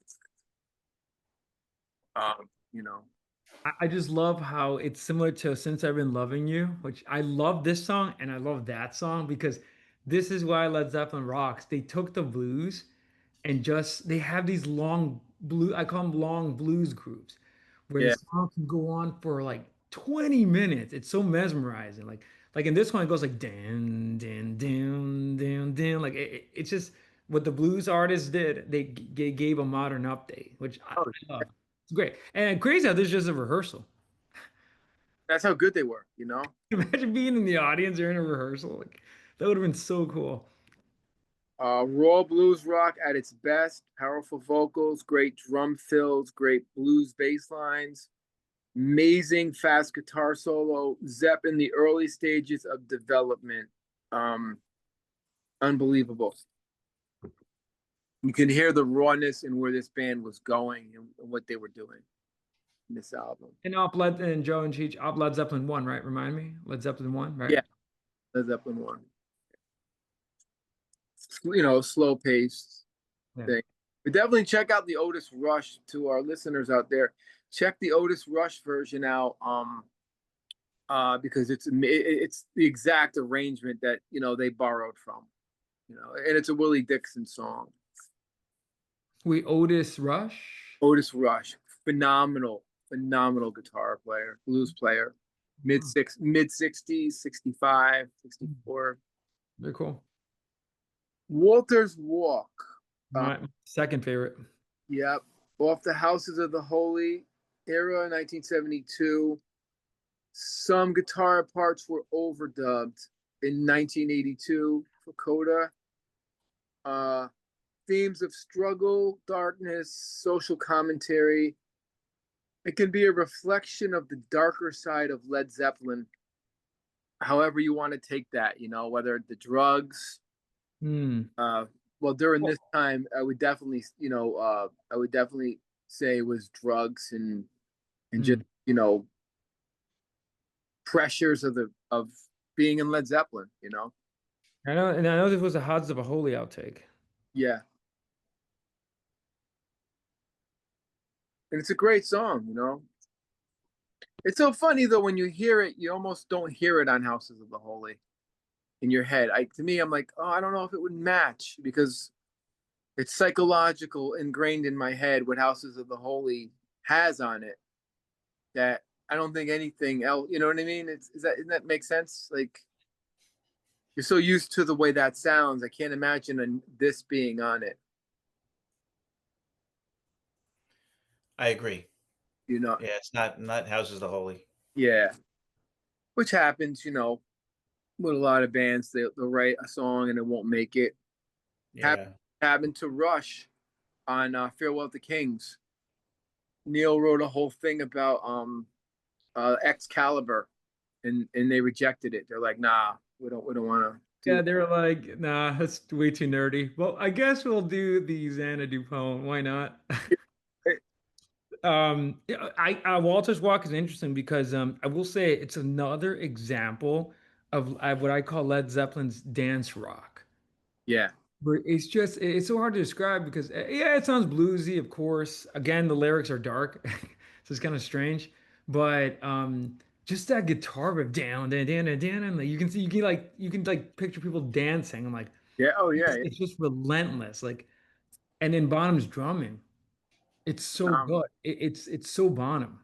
you know. I just love how it's similar to Since I've Been Loving You, which I love this song and I love that song because this is why Led Zeppelin rocks. They took the blues and just they have these long blue, I call them long blues groups where the Yeah. song can go on for like 20 minutes. It's so mesmerizing. Like in this one, it goes like dan dan dan dan dan. Like it's just what the blues artists did. They gave a modern update, which I Oh, love. It's great and crazy how this is just a rehearsal. that's how good they were, you know. Imagine being in the audience during a rehearsal. Like that would have been so cool. Raw blues rock at its best, powerful vocals, great drum fills, great blues bass lines, amazing fast guitar solo. Zepp in the early stages of development. Um, Unbelievable. You can hear the rawness and where this band was going and what they were doing in this album. And off Led and Joe and Cheech, off Led Zeppelin 1, right? Remind me. Led Zeppelin 1, right? Yeah, Led Zeppelin one. Slow paced Yeah. thing. But definitely check out the Otis Rush to our listeners out there. Check the Otis Rush version out. Because it's the exact arrangement that they borrowed from, and it's a Willie Dixon song. We Otis Rush. Otis Rush, phenomenal guitar player, blues player, mid 60s, 65, 64. Very cool. Walter's Walk. My second favorite. Yep. Off the Houses of the Holy era, 1972. Some guitar parts were overdubbed in 1982 for Coda. Themes of struggle, darkness, social commentary. It can be a reflection of the darker side of Led Zeppelin. However you want to take that, whether the drugs. Well, during this time, I would definitely say it was drugs and just pressures of being in Led Zeppelin. I know this was a Houses of a Holy outtake. Yeah. And it's a great song, It's so funny though when you hear it, you almost don't hear it on Houses of the Holy in your head. To me, I'm like, oh, I don't know if it would match because it's psychological ingrained in my head what Houses of the Holy has on it that I don't think anything else. You know what I mean? Doesn't that make sense? Like you're so used to the way that sounds. I can't imagine this being on it. I agree. Yeah, it's not Houses of the Holy. Yeah, which happens, with a lot of bands. They'll write a song and it won't make it. Yeah, happened to Rush on Farewell to Kings. Neil wrote a whole thing about Excalibur, and they rejected it. They're like, nah, we don't want to. Yeah, they were like, nah, that's way too nerdy. Well, I guess we'll do the Xanadu poem. Why not? Walter's Walk is interesting because I will say it's another example of what I call Led Zeppelin's dance rock. Yeah. But it's so hard to describe because yeah, it sounds bluesy, of course. Again, the lyrics are dark, so it's kind of strange. But just that guitar riff down, down, down, down, down, and like you can picture people dancing. I'm like, Yeah. Oh yeah. it's just relentless. Like, and then Bonham's drumming, it's so good. It's so Bonham.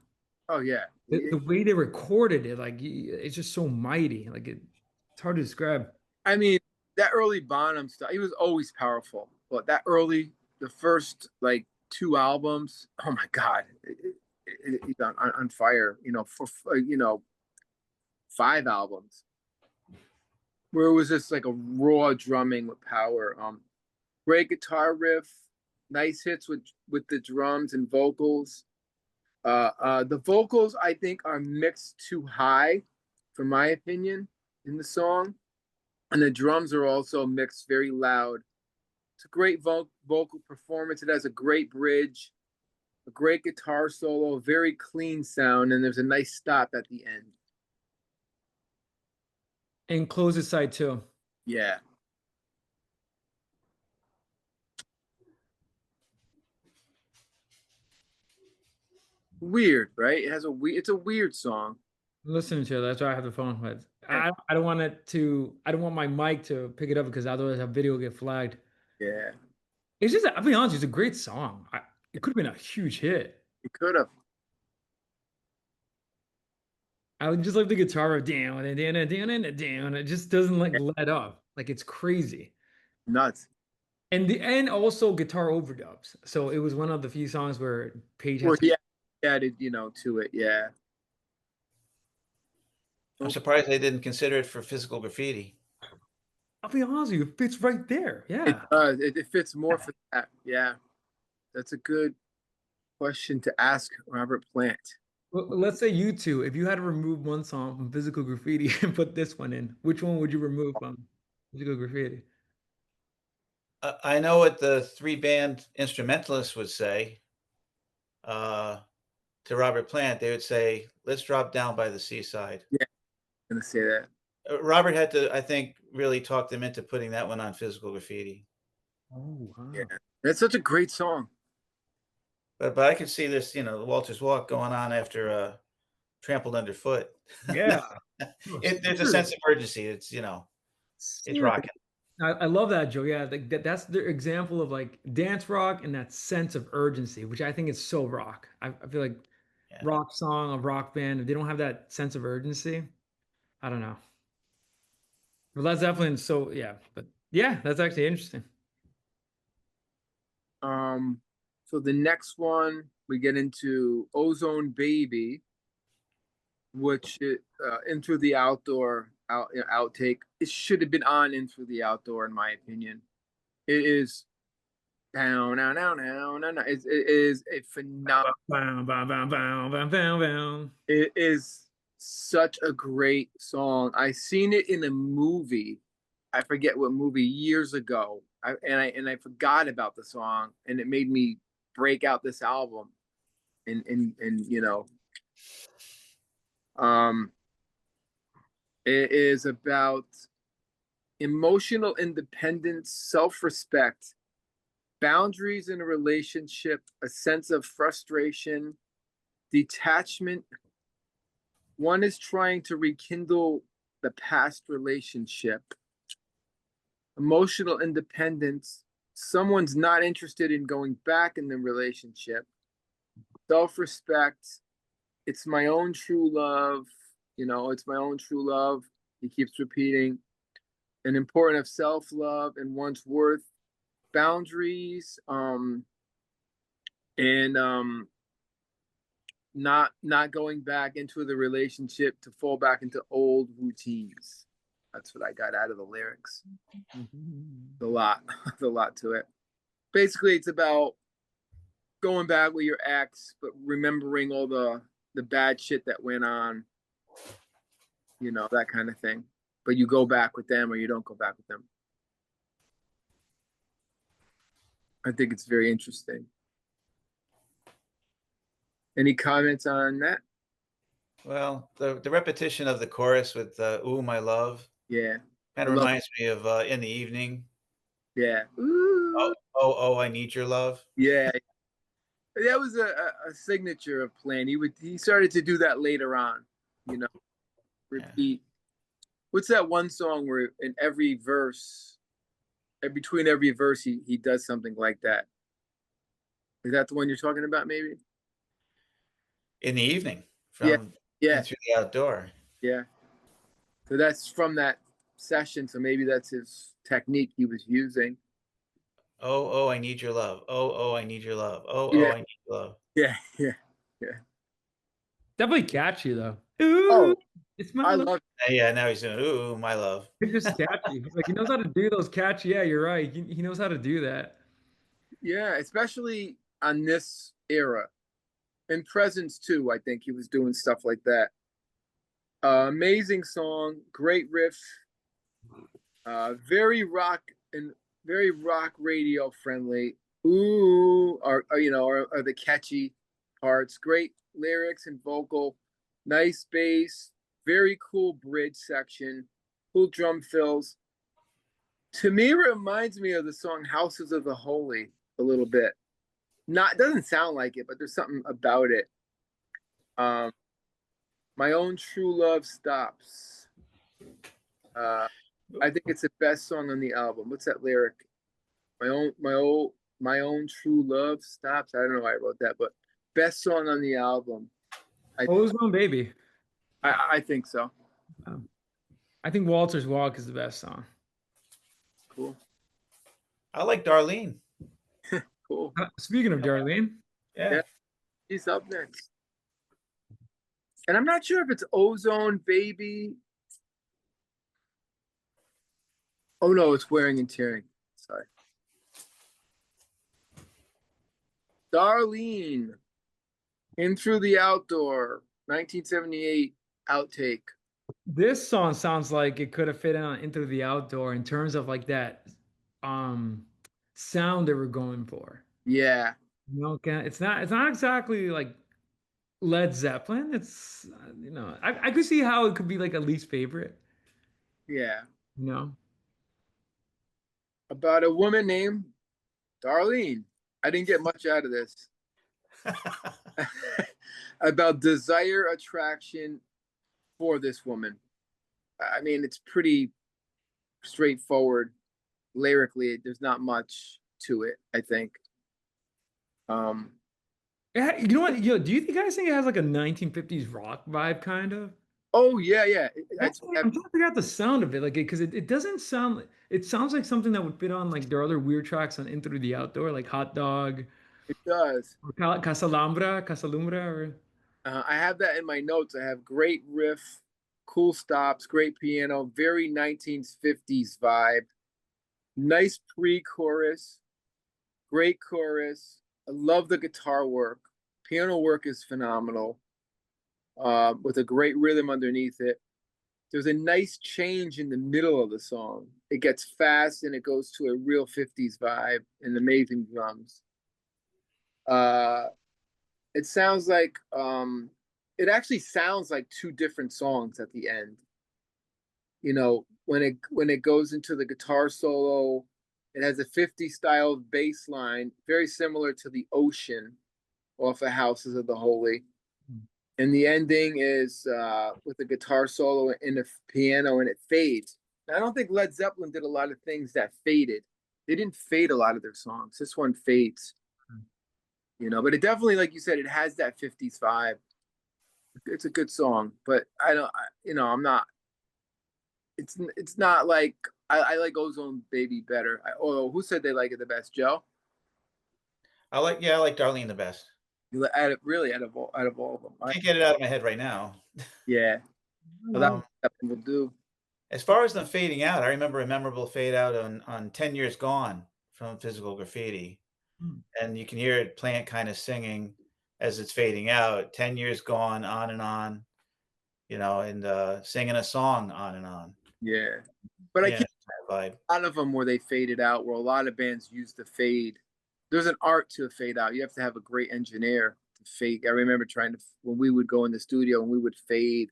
Oh yeah. The way they recorded it, like it's just so mighty. Like it's hard to describe. I mean, that early Bonham stuff, he was always powerful. But the first like 2 albums, oh my God, he's on fire. For 5 albums, where it was just like a raw drumming with power. Great guitar riff, nice hits with the drums and vocals. The vocals I think are mixed too high, for my opinion, in the song. And the drums are also mixed very loud. It's a great vocal performance. It has a great bridge, a great guitar solo, a very clean sound, and there's a nice stop at the end. And close his side too. Yeah. Weird, right? It's a weird song. I'm listening to it. That's why I have the phone with. I don't want I don't want my mic to pick it up because otherwise that video will get flagged. Yeah. It's just, I'll be honest, it's a great song. It could have been a huge hit. It could have. I would just like the guitar of down and down and down and down. It just doesn't like let up. Like it's crazy. Nuts. And also guitar overdubs. So it was one of the few songs where Page has He added, to it. Yeah. I'm surprised they didn't consider it for Physical Graffiti. I'll be honest with you, it fits right there. Yeah. It does. It fits more for that. Yeah. That's a good question to ask Robert Plant. Well, let's say you two, if you had to remove one song from Physical Graffiti and put this one in, which one would you remove from Physical Graffiti? I know what the three band instrumentalists would say uh, to Robert Plant. They would say, "Let's drop down by the seaside." Yeah, I'm gonna say that. Robert had to, I think, really talk them into putting that one on Physical Graffiti. Oh Yeah, wow. that's such a great song. But I could see this, the Walters Walk going on after Trampled Underfoot. Yeah. No, There's a sense seriously. of urgency. It's Seriously. rocking. I love that, Joe. Yeah, that's the example of like dance rock and that sense of urgency, which I think is so rock. I feel like Yeah. rock song, a rock band, if they don't have that sense of urgency, I don't know. But Led Zeppelin, so yeah, but yeah, that's actually interesting. Um, so the next one we get into Ozone Baby, which Into the Outdoor outtake. It should have been on Into the Outdoor, in my opinion. It is down, down, down, down, down. It is a phenomenal. Bam, bam, bam, bam, bam, bam, bam. It is such a great song. I seen it in a movie. I forget what movie years ago. I forgot about the song, and it made me break out this album. And um, it is about emotional independence, self-respect, boundaries in a relationship, a sense of frustration, detachment. One is trying to rekindle the past relationship, emotional independence. Someone's not interested in going back in the relationship, self respect. It's my own true love. It's my own true love. He keeps repeating. An important of self love and one's worth, boundaries, and not going back into the relationship to fall back into old routines. That's what I got out of the lyrics. A lot, a lot to it. Basically, it's about going back with your ex, but remembering all the bad shit that went on, that kind of thing. But you go back with them or you don't go back with them. I think it's very interesting. Any comments on that? Well, the repetition of the chorus with "Ooh, my love" Yeah, kind I of love. reminds me of "In the Evening." Yeah, Oh, ooh, oh, oh, I need your love. yeah. That was a signature of Plan. He started to do that later on. You know, Yeah. repeat. What's that one song where in every verse, between every verse, he does something like that? Is that the one you're talking about? Maybe. In the Evening Yeah, from yeah, Into the Outdoor. yeah. So that's from that session. So maybe that's his technique he was using. Oh, oh, I need your love. Oh, oh, I need your love. Oh, oh, Yeah, I need your love. yeah, yeah, yeah. Definitely catchy though. Oh, Ooh, it's my I love. love. Yeah, now he's doing "Ooh, my love." It's just catchy. Like he knows how to do those catchy. Yeah, you're right. He knows how to do that. Yeah, especially on this era and Presence too. I think he was doing stuff like that. Amazing song, great riff, very rock and very rock radio friendly. Ooh, are the catchy parts. Great lyrics and vocal, nice bass, very cool bridge section, cool drum fills. To me, it reminds me of the song "Houses of the Holy" a little bit. Not it doesn't sound like it, but there's something about it. Um, My own true love stops. Uh, I think it's the best song on the album. What's that lyric? My own true love stops. I don't know why I wrote that, but best song on the album. I Ozone Baby. I think so. Um, I think Walter's Walk is the best song. Cool, I like Darlene. cool. Speaking of Darlene, Yeah. Yeah, he's up next. And I'm not sure if it's Ozone Baby. Oh no, it's Wearing and Tearing. Sorry, Darlene. In Through the Outdoor, 1978 outtake. this song sounds like it could have fit on Into the Outdoor in terms of like that. Um, sound they were going for. Yeah, You know, it's not exactly like Led Zeppelin. It's I could see how it could be like a least favorite. yeah. You know, About a woman named Darlene. I didn't get much out of this. About desire, attraction for this woman. I mean, it's pretty straightforward lyrically. There's not much to it, I think. Um, yeah, you know what? Do you guys think it has like a 1950s rock vibe kind of? oh yeah, yeah. I'm trying to figure out the sound of it, like, because it doesn't sound. It sounds like something that would fit on like their other weird tracks on Into the Outdoor, like Hot Dog it does. or Casalumbra, or I have that in my notes. I have great riff, cool stops, great piano, very 1950s vibe, nice pre-chorus, great chorus. I love the guitar work. Piano work is phenomenal, with a great rhythm underneath it. There's a nice change in the middle of the song. It gets fast and it goes to a real 50s vibe and amazing drums. Uh, it sounds like it actually sounds like two different songs at the end. You know, when it goes into the guitar solo, it has a 50 style bass line, very similar to the Ocean off of Houses of the Holy. And the ending is with a guitar solo and a piano, and it fades. Now, I don't think Led Zeppelin did a lot of things that faded. They didn't fade a lot of their songs. This one fades, you know, but it definitely, like you said, it has that 50s vibe. It's a good song, but I don't, you know, I'm not. It's not like I like Ozone Baby better. Oh, who said they like it the best? Joe? I like Darlene the best. Really out of all of them. Can't get it out of my head right now. Yeah, well, Um, that will do. as far as them fading out, I remember a memorable fade out on 10 Years Gone from Physical Graffiti. And you can hear it Plant kind of singing as it's fading out, 10 years gone, on, you know, and singing a song on and on. Yeah, but I Yeah, can't. vibe. A lot of them where they faded out, where a lot of bands use the fade. There's an art to a fade out. You have to have a great engineer to fade. I remember trying to when we would go in the studio and we would fade.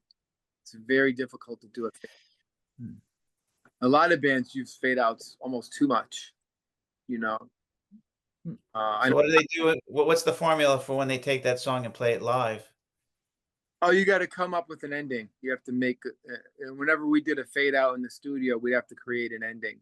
It's very difficult to do a fade. A lot of bands use fade outs almost too much. You know, I So know. what do they do? What's the formula for when they take that song and play it live? Oh, you got to come up with an ending. You have to make. Whenever we did a fade out in the studio, we'd have to create an ending.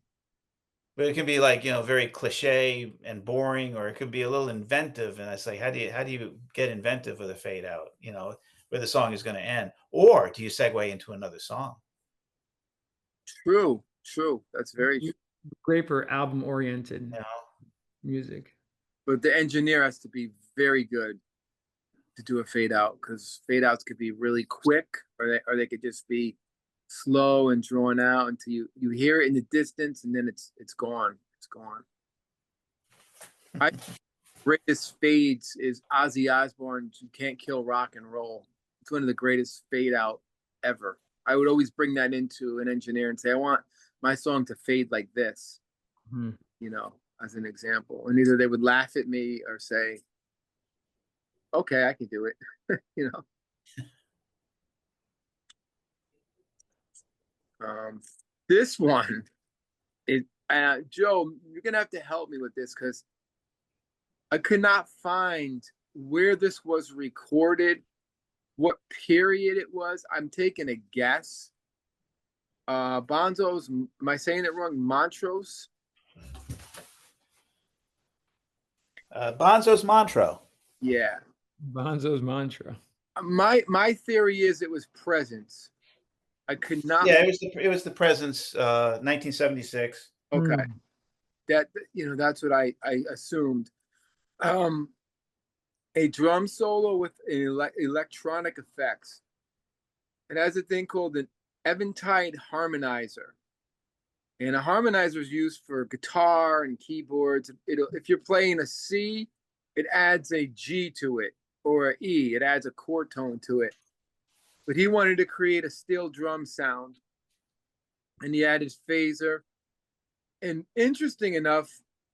But it can be like, you know, very cliche and boring, or it could be a little inventive. And it's like, how do you get inventive with a fade out? You know, where the song is going to end, or do you segue into another song? True, true. That's very true. great for album oriented You know, music. But the engineer has to be very good to do a fade out because fade outs could be really quick, or they could just be slow and drawn out until you hear it in the distance and then it's gone. It's gone. My greatest fades is Ozzy Osbourne's "You Can't Kill Rock and Roll." It's one of the greatest fade out ever. I would always bring that into an engineer and say, I want my song to fade like this, Hmm. you know, as an example. And either they would laugh at me or say, okay, I can do it, you know. Um, this one, Joe, you're gonna have to help me with this because I could not find where this was recorded, what period it was. I'm taking a guess. Bonzo's, am I saying it wrong? Montrose? Bonzo's Mantra. Yeah. Bonzo's mantra. My theory is it was Presence. I could not. Yeah, it was the Presence, 1976. Okay, Hmm. that that's what I assumed. Um, a drum solo with electronic effects. It has a thing called an Eventide harmonizer. And a harmonizer is used for guitar and keyboards. If you're playing a C, it adds a G to it, or an E. It adds a chord tone to it. But he wanted to create a steel drum sound, and he added phaser. And interesting enough,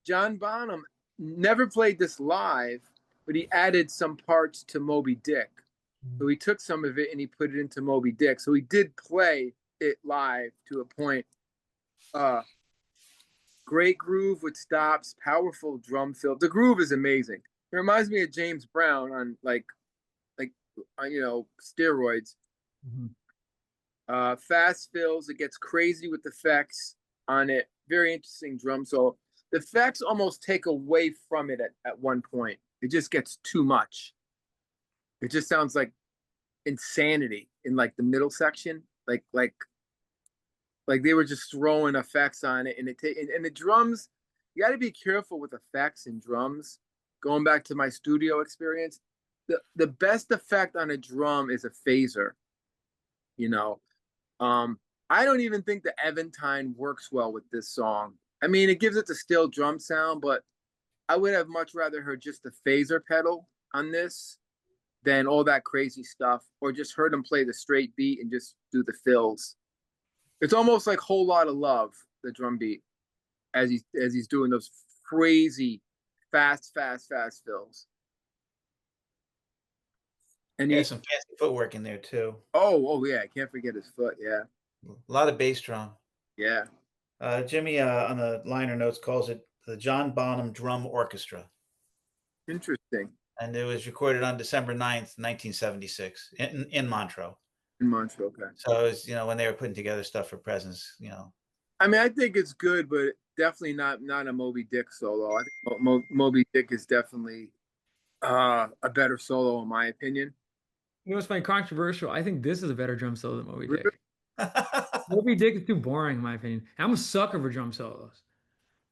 John Bonham never played this live, but he added some parts to Moby Dick. So he took some of it and he put it into Moby Dick. So he did play it live to a point. Great groove with stops, powerful drum fill. The groove is amazing. It reminds me of James Brown on like steroids. Fast fills. It gets crazy with effects on it. Very interesting drum solo. The effects almost take away from it at one point. It just gets too much. It just sounds like insanity in like the middle section. Like they were just throwing effects on it, and and the drums. You got to be careful with effects and drums. Going back to my studio experience, the best effect on a drum is a phaser. You know, I don't even think the Eventine works well with this song. I mean, it gives it the steel drum sound, but I would have much rather heard just the phaser pedal on this than all that crazy stuff, or just heard him play the straight beat and just do the fills. It's almost like Whole Lot of Love, the drum beat, as he's doing those crazy fast fills. And Yeah, some fancy footwork in there too. Oh yeah, I can't forget his foot. Yeah, A lot of bass drum. yeah. Jimmy on the liner notes calls it the John Bonham Drum Orchestra. Interesting. And it was recorded on December 9th, 1976 in Montreux. In Montreal, okay. So it was, when they were putting together stuff for presents, I mean, I think it's good, but definitely not a Moby Dick solo. I think Moby Dick is definitely a better solo in my opinion. You know, it's funny, controversial. I think this is a better drum solo than Moby Really? Dick. Moby Dick is too boring, in my opinion. I'm a sucker for drum solos.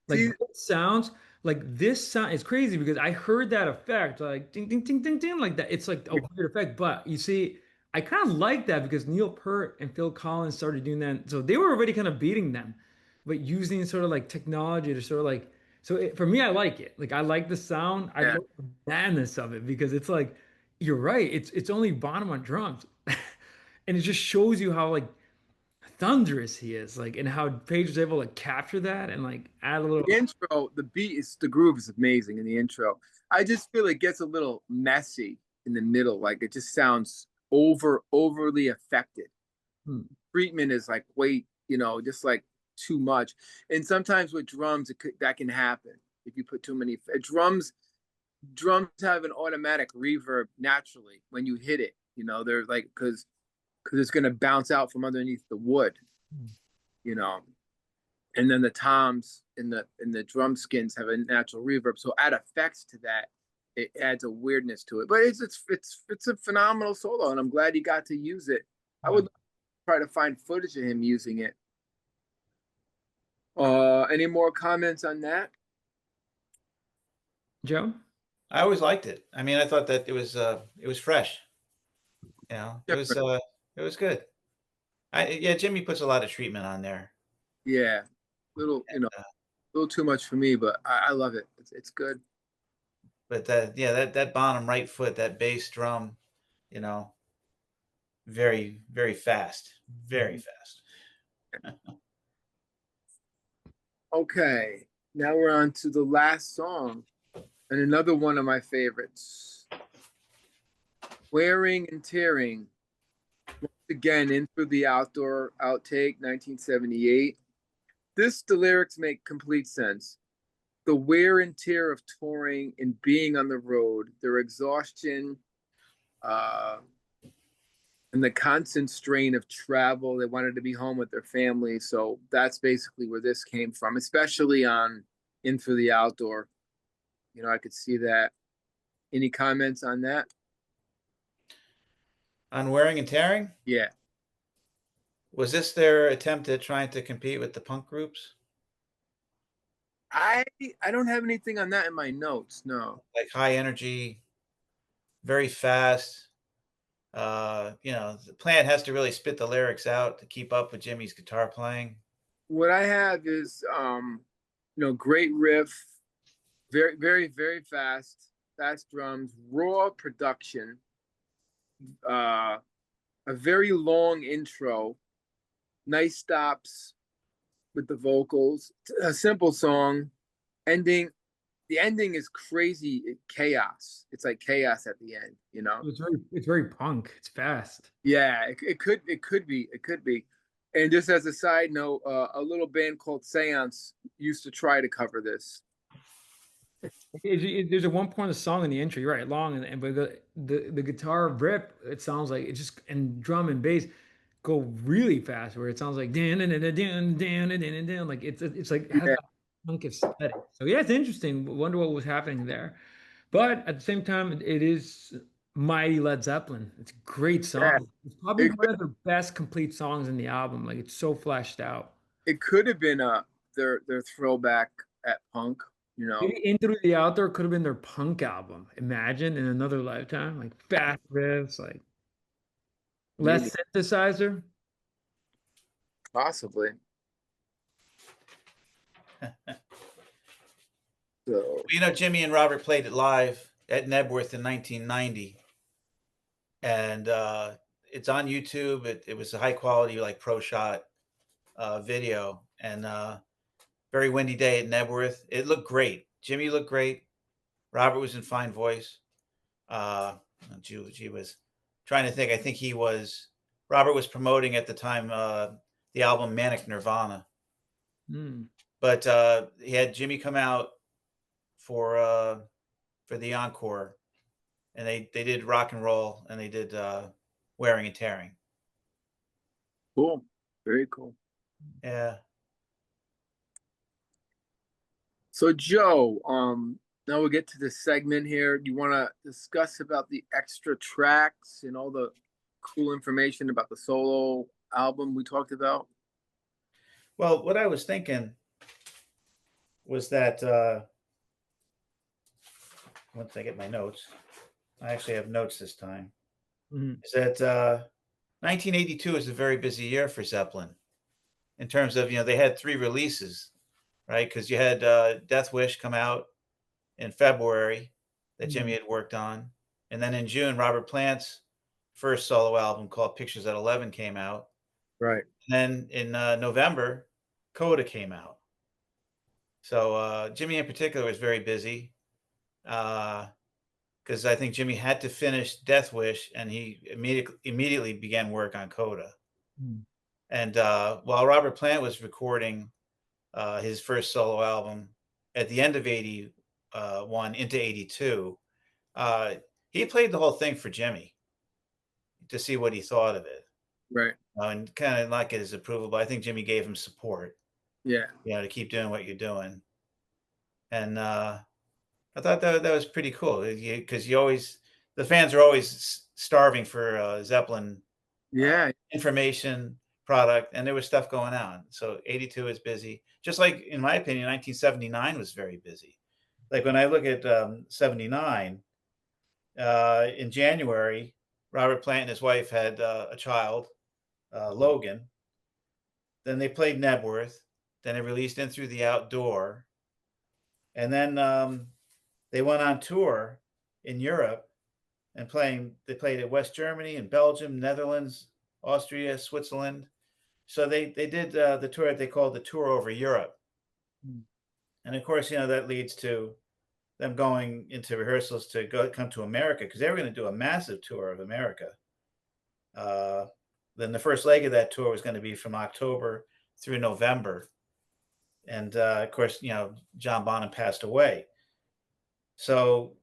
Like See, this sounds like this sound is crazy because I heard that effect, like ding ding ding ding ding, like that. It's like a weird effect, but you see, I kind of like that because Neil Peart and Phil Collins started doing that, so they were already kind of beating them, but using sort of like technology to sort of like. So for me, I like it. Like I like the sound. I yeah. like the madness of it because it's like you're right. It's only Bonham on drums, and it just shows you how like thunderous he is, like, and how Page was able to capture that and like add a little. The intro, the groove is amazing in the intro. I just feel it gets a little messy in the middle. Like it just sounds overly affected. Hmm. Treatment is like just like too much. And sometimes with drums, that can happen if you put too many drums. Drums have an automatic reverb naturally when you hit it. They're like because it's going to bounce out from underneath the wood. You know, and then the toms in the drum skins have a natural reverb. So add effects to that, it adds a weirdness to it. But it's a phenomenal solo, and I'm glad he got to use it. I would try to find footage of him using it. Any more comments on that? Joe? I always liked it. I mean, I thought that it was fresh. It was good. Jimmy puts a lot of treatment on there. Yeah, little a little too much for me, but I love it. It's good. But that bottom right foot, that bass drum, very, very fast, very fast. Okay, now we're on to the last song, and another one of my favorites. Wearing and Tearing. Once again, In Through the Outdoor outtake, 1978. The lyrics make complete sense. The wear and tear of touring and being on the road, their exhaustion, and the constant strain of travel. They wanted to be home with their family. So that's basically where this came from, especially on In Through the Outdoor. I could see that. Any comments on that? On Wearing and Tearing? Yeah. Was this their attempt at trying to compete with the punk groups? I don't have anything on that in my notes. No. Like high energy, very fast. The plant has to really spit the lyrics out to keep up with Jimmy's guitar playing. What I have is great riff, very, very, very fast drums, raw production, a very long intro, nice stops with the vocals, a simple song, ending. The ending is crazy chaos. It's like chaos at the end, you know? It's very punk. It's fast. Yeah, it could be. And just as a side note, a little band called Seance used to try to cover this. There's a one point of the song in the intro, you're right, long, and but the guitar rip, it sounds like it just, and drum and bass go really fast, where it sounds like dan dan dan dan dan dan dan dan, like it's like it has Yeah, that punk aesthetic. So yeah, it's interesting. Wonder what was happening there. But at the same time, it is mighty Led Zeppelin. It's a great yeah. song. It's probably It one of the best complete songs in the album. Like it's so fleshed out. it could have been their throwback at punk, you know. Maybe In Through the Out There could have been their punk album. Imagine in another lifetime, like fast riffs, like Maybe less synthesizer. possibly. So You know, Jimmy and Robert played it live at Nebworth in 1990, and it's on YouTube. It was a high quality, like pro shot video, and very windy day at Nebworth. It looked great. Jimmy looked great. Robert was in fine voice. Uh, G was trying to think. I think Robert was promoting at the time the album Manic Nirvana, Hmm. but he had Jimmy come out for the encore, and they did rock and roll, and they did Wearing and Tearing. cool. Very cool. Yeah. So Joe, now we'll get to the segment here. You want to discuss about the extra tracks and all the cool information about the solo album we talked about? Well, what I was thinking was that once I get my notes, I actually have notes this time. Mhm. Is that 1982 is a very busy year for Zeppelin in terms of, they had 3 releases, right? Because you had Death Wish come out in February that Jimmy Mhm. had worked on, and then in June, Robert Plant's first solo album called Pictures at 11 came out. Right. And then in November, Coda came out. So Jimmy in particular was very busy because I think Jimmy had to finish Death Wish, and he immediately began work on Coda. Mhm. And while Robert Plant was recording his first solo album at the end of 81 into 82, he played the whole thing for Jimmy to see what he thought of it, Right. and kind of not get his approval. But I think Jimmy gave him support, Yeah. to keep doing what you're doing. And I thought that was pretty cool because the fans are always starving for Zeppelin Yeah. information, product, and there was stuff going on. So 82 is busy. Just like, in my opinion, 1979 was very busy. Like when I look at 79, in January, Robert Plant and his wife had a child, Logan. Then they played Nebworth. Then they released In Through the Outdoor. And then they went on tour in Europe and they played at West Germany and Belgium, Netherlands, Austria, Switzerland. So they did the tour that they called the tour over Europe. Mhm. And of course, that leads to them going into rehearsals to come to America, because they were going to do a massive tour of America. Then the first leg of that tour was going to be from October through November. And of course, John Bonham passed away. So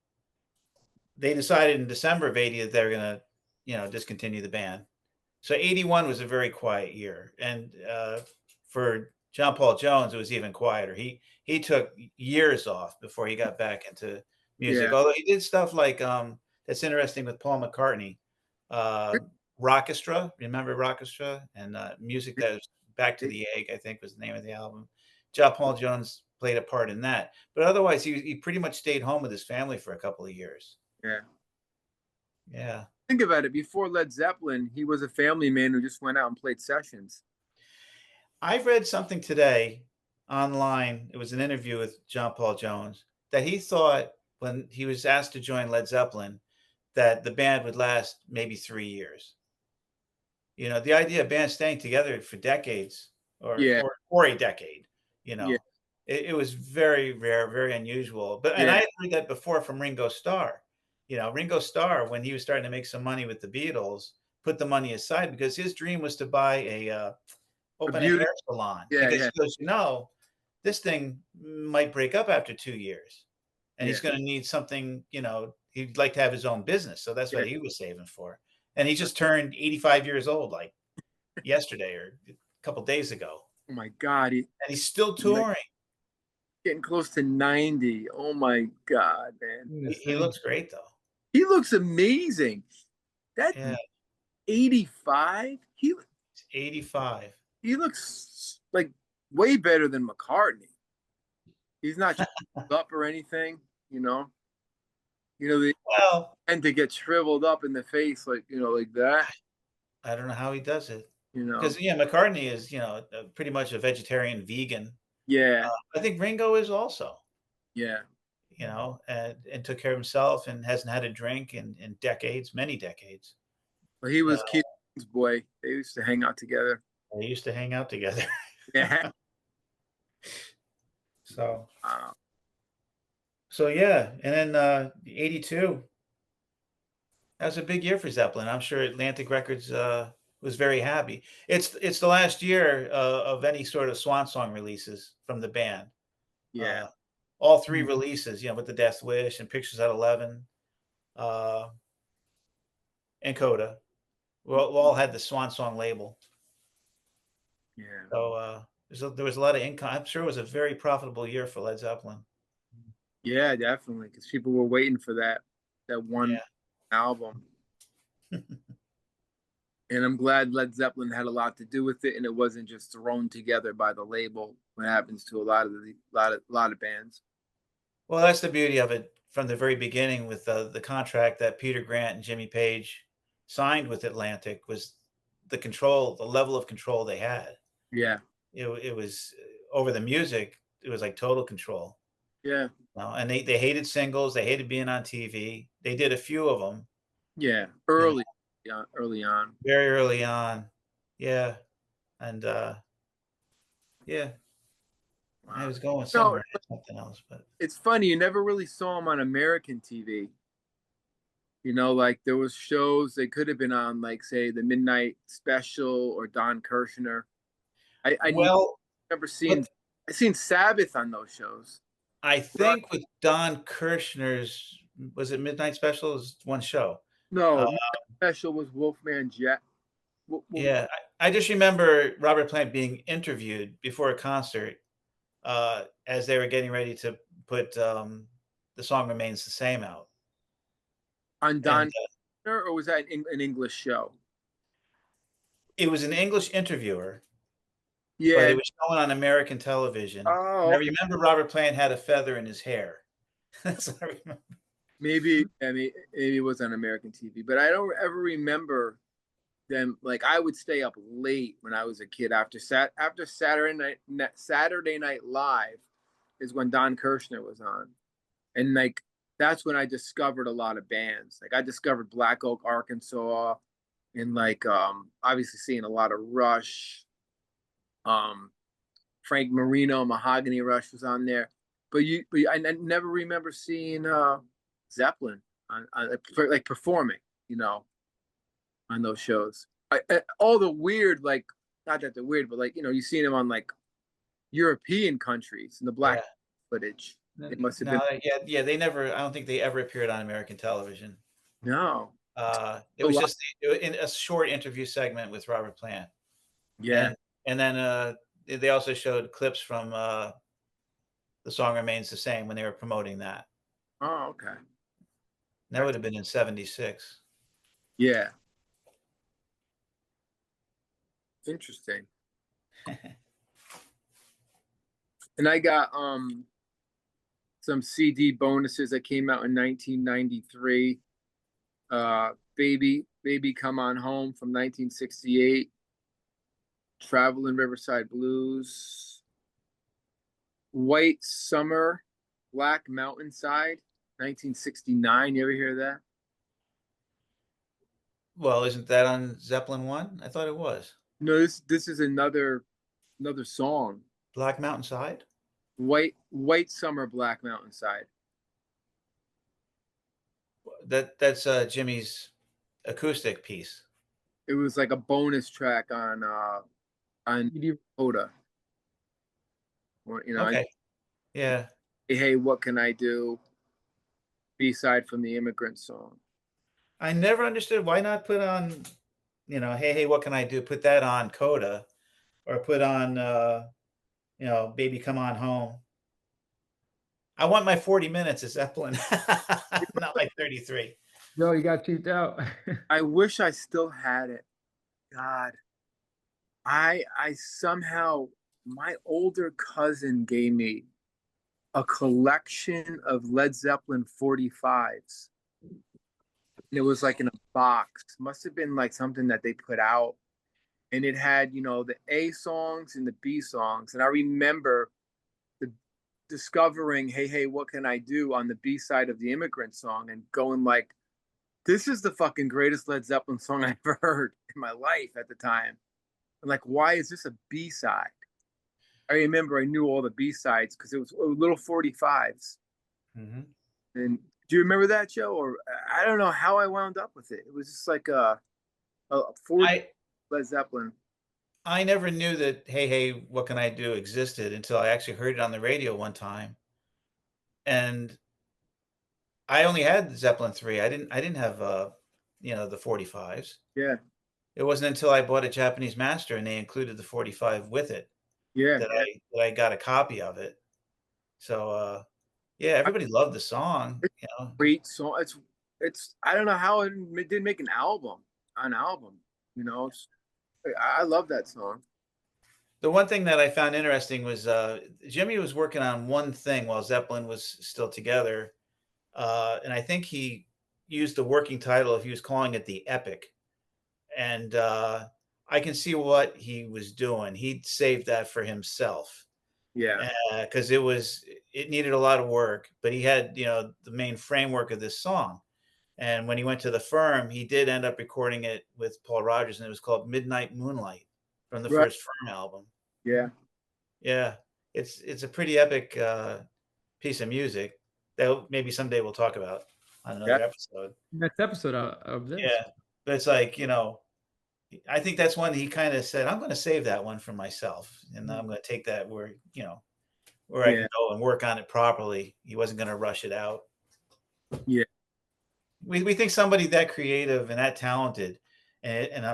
they decided in December of 80 that they were going to, discontinue the band. So 81 was a very quiet year. And for John Paul Jones, it was even quieter. He took years off before he got back into music. Yeah. Although he did stuff like that's interesting with Paul McCartney, Rockestra. Remember Rockestra? And music that was Back to the Egg, I think, was the name of the album. John Paul Jones played a part in that, but otherwise he pretty much stayed home with his family for a couple of years. Yeah. Yeah. Think about it. Before Led Zeppelin, he was a family man who just went out and played sessions. I've read something today online. It was an interview with John Paul Jones that he thought, when he was asked to join Led Zeppelin, that the band would last maybe 3 years. The idea of bands staying together for decades, or Yeah. or a decade, Yeah. It was very rare, very unusual. But and I Yeah. had heard that before from Ringo Starr. You know, Ringo Starr, when he was starting to make some money with the Beatles, put the money aside because his dream was to buy A open a beauty. hair salon Yeah, because yeah, he goes, this thing might break up after 2 years, and he's yeah, gonna need something, he'd like to have his own business, so that's yeah. what he was saving for. And he just turned 85 years old, like, yesterday or a couple days ago, Oh my God, and he's still like touring. getting close to 90. Oh my God, man. He looks great though. He looks amazing. That Yeah, 85, he's 85. he looks like way better than McCartney. He's not up or anything, you know. They Well, tend to get shriveled up in the face, like like that. I don't know how he does it You know. because yeah, McCartney is, pretty much a vegetarian, vegan. Yeah, I think Ringo is also, yeah. and took care of himself and hasn't had a drink in decades, many decades. But he Uh, was Keith's boy. They used to hang out together. they used to hang out together. Yeah. So Uh, so yeah, and then, 82, that was a big year for Zeppelin. I'm sure Atlantic Records, was very happy. It's the last year, of any sort of swan song releases from the band. yeah. Uh, all 3 releases, with the Death Wish and Pictures at 11, uh, and Coda, we all had the swan song label. Yeah. So, there was a lot of income. I'm sure it was a very profitable year for Led Zeppelin. Yeah, definitely. Because people were waiting for that one album. And I'm glad Led Zeppelin had a lot to do with it, and it wasn't just thrown together by the label. What happens to a lot of bands. Well, that's the beauty of it from the very beginning with the contract that Peter Grant and Jimmy Page signed with Atlantic was the level of control they had. Yeah, It was over the music, it was like total control. yeah, And they hated singles, they hated being on TV. They did a few of them, yeah. you know, Early on. very early on. Yeah, and, yeah, I Wow. was going No, somewhere, something else, but it's funny. You never really saw them on American TV. Like there was shows they could have been on, like say the Midnight Special or Don Kirshner. I well, remember but I seen Sabbath on those shows. I Right. think with Don Kirshner's was it Midnight Special? It was one show. Uh, No, Midnight Special was Wolfman Jack. yeah, I just remember Robert Plant being interviewed before a concert, as they were getting ready to put, "The Song Remains the Same" out, On and, Don Kirshner, or was that an English show? it was an English interviewer, but Yeah. it was shown on American television, and Oh, I okay. remember Robert Plant had a feather in his hair. That's what I remember. Maybe maybe it was on American TV, but I don't ever remember them. Like I would stay up late when I was a kid after Saturday Night Live is when Don Kirshner was on, and like that's when I discovered a lot of bands. Like I discovered Black Oak, Arkansas, and like obviously seeing a lot of Rush. Um, Frank Marino, Mahogany Rush was on there, I never remember seeing Zeppelin like performing, you know, on those shows. All the weird, like not that they're weird, but like you've seen them on like European countries and the black Yeah. footage. It N must have been No, yeah, they never I don't think they ever appeared on American television. no, It a was lot. just in a short interview segment with Robert Plant, Yeah. and then, they also showed clips from, "The Song Remains the Same" when they were promoting that. Oh, okay. That would have been in '76. Yeah. Interesting. And I got some CD bonuses that came out in 1993. Baby Come On Home from 1968. Traveling Riverside Blues. White Summer, Black Mountainside, 1969. You ever hear that? Well, isn't that on Zeppelin 1? I thought it was. No, this is another song. Black Mountain Side? White Summer, Black Mountainside. That's Jimmy's acoustic piece. It was like a bonus track on You Coda. Or, Okay. Yeah. Hey, what can I do? B-side from the Immigrant Song. I never understood why not put on, hey, hey, what can I do? Put that on Coda or put on, Baby Come On Home. I want my 40 minutes of Zeppelin, not like 33. Joe, you got cheaped out. I wish I still had it. God, I somehow my older cousin gave me a collection of Led Zeppelin 45s. And it was like in a box. Must have been like something that they put out. And it had, the A songs and the B songs. And I remember the discovering, hey, hey, what can I do on the B side of the Immigrant Song and going like, this is the fucking greatest Led Zeppelin song I ever heard in my life at the time. And like, why is this a B side? I remember I knew all the B sides because it was little 45s. Mm-hmm. And do you remember that, Joe? Or I don't know how I wound up with it. It was just like a 40 I Led Zeppelin. I never knew that "Hey, Hey, What Can I Do" existed until I actually heard it on the radio one time, and I only had the Zeppelin 3. I didn't have, the 45s. Yeah, It wasn't until I bought a Japanese master and they included the 45 with it yeah. that I got a copy of it. So, yeah, everybody loved the song, It's you know? a great song. It's I don't know how it didn't make an album. It's, I love that song. The one thing that I found interesting was, Jimmy was working on one thing while Zeppelin was still together, and I think he used the working title of he was calling it the Epic, and, I can see what he was doing. He'd saved that for himself, Yeah, because it needed a lot of work, but he had, the main framework of this song, and when he went to the firm, he did end up recording it with Paul Rogers, and it was called Midnight Moonlight from the right. first Firm album. Yeah, Yeah, it's a pretty epic, piece of music that maybe someday we'll talk about on yeah, another episode. Next episode of this. Yeah, but it's like, I think that's one he kinda said, "I'm gonna save that one for myself, and I'm gonna take that where I yeah, can go and work on it properly." He wasn't gonna rush it out. yeah. We think somebody that creative and that talented, and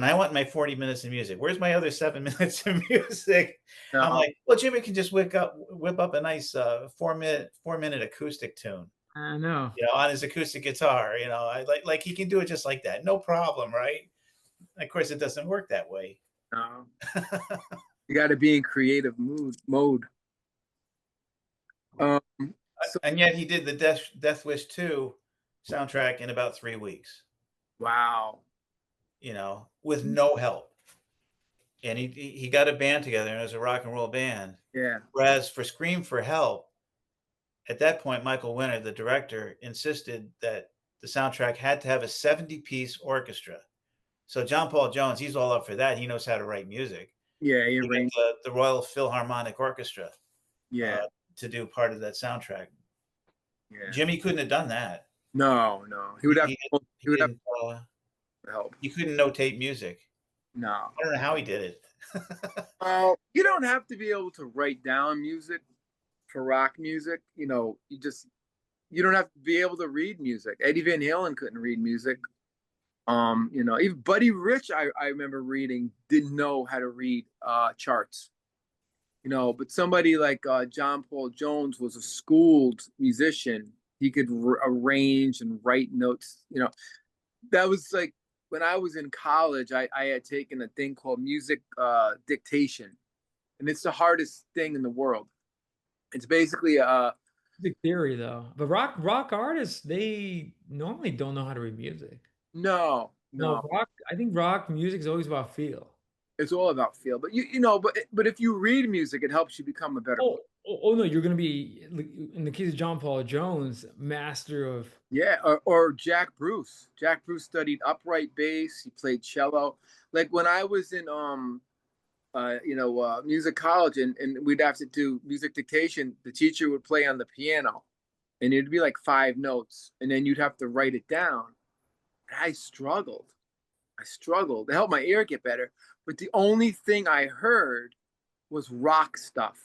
I want my 40 minutes of music. Where's my other 7 minutes of music? I'm No, like, well, Jimmy can just whip up a nice 4-minute acoustic tune, I know. on his acoustic guitar. I like he can do it just like that, no problem, right? Of course, it doesn't work that way. no. You got to be in creative mode. Um, so And yet he did the Death Wish 2 soundtrack in about 3 weeks, wow. with no help. And he got a band together, and it was a rock and roll band. Yeah, Whereas for Scream for Help, at that point, Michael Winner, the director, insisted that the soundtrack had to have a 70-piece orchestra. So John Paul Jones, he's all up for that. He knows how to write music. yeah. He He got arranged. the Royal Philharmonic Orchestra Yeah, to do part of that soundtrack. yeah. Jimmy couldn't have done that. No, no. He would He, have. he, He he would have didn't. help. He couldn't notate music. No. I don't know how he did it. You don't have to be able to write down music for rock music. You don't have to be able to read music. Eddie Van Halen couldn't read music. Even Buddy Rich, I remember reading, didn't know how to read charts. But somebody like John Paul Jones was a schooled musician. He could arrange and write notes. That was like when I was in college, I had taken a thing called music dictation, and it's the hardest thing in the world. It's basically Music theory though. But rock artists, they normally don't know how to read music. no, No, no. rock, I think rock music is always about feel. It's all about feel. But but if you read music, it helps you become a better Oh, player. oh no, you're gonna be in the case of John Paul Jones, master of Yeah, or Jack Bruce. Jack Bruce studied upright bass. He played cello. Like when I was in music college, and we'd have to do music dictation. The teacher would play on the piano, and it'd be like 5 notes, and then you'd have to write it down. And I struggled. I struggled. It helped my ear get better, but the only thing I heard was rock stuff.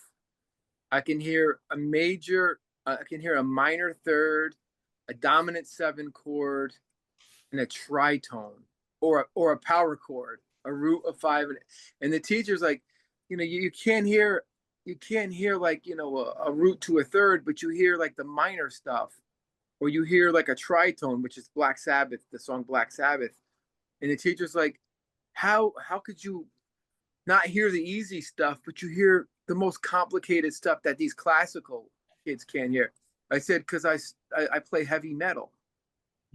I can hear a major, I can hear a minor third, a dominant seven chord, and a tritone, or a power chord, a root of five, and the teacher's like, you can't hear like a root to a third, but you hear like the minor stuff, or you hear like a tritone, which is Black Sabbath, the song Black Sabbath, and the teacher's like, how could you not hear the easy stuff, but you hear the most complicated stuff that these classical kids can't hear? I said, because I play heavy metal,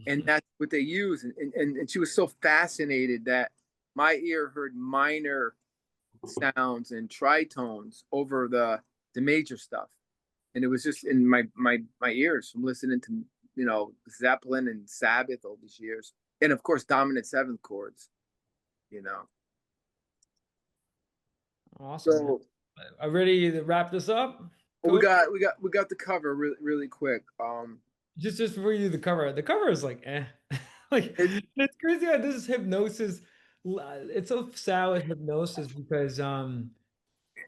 and that's what they use. And she was so fascinated that my ear heard minor sounds and tritones over the major stuff, and it was just in my ears from listening to Zeppelin and Sabbath all these years, and of course dominant seventh chords. You know, Awesome, man. so Are ready to wrap this up? we Cool. got the cover really quick. Just before you do the cover is like like It, it's crazy how this is hypnosis. It's so sad with hypnosis because I don't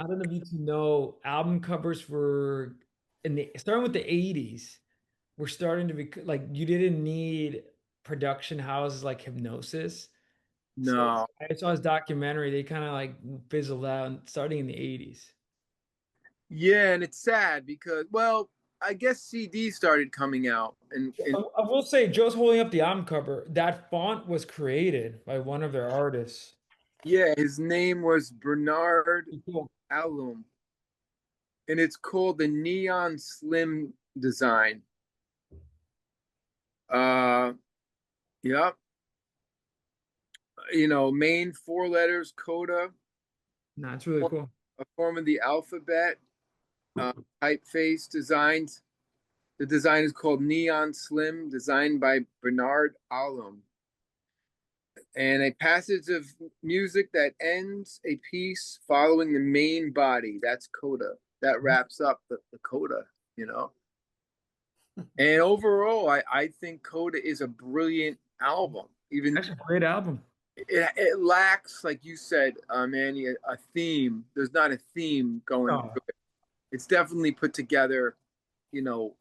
know if you two know album covers were in the starting with the 80s were starting to be like you didn't need production houses like hypnosis. So no, I saw his documentary, they kind of like fizzled out starting in the 80s. yeah, and it's sad because, well, I guess CDs started coming out, and I will say, Joe's holding up the album cover. That font was created by one of their artists. yeah, his name was Bernard Pretty cool. Alum, and it's called the Neon Slim design. Uh, yep. Main four letters, Coda, Nah, it's really cool. a form of the alphabet, uh, typeface designs. The design is called Neon Slim, designed by Bernard Alum. And a passage of music that ends a piece following the main body. That's Coda. That wraps up the Coda, you know. And overall, I think Coda is a brilliant album. Even Actually, a great album. it lacks, like you said, Manny, a theme. There's not a theme going Oh, through it. It's definitely put together, you know,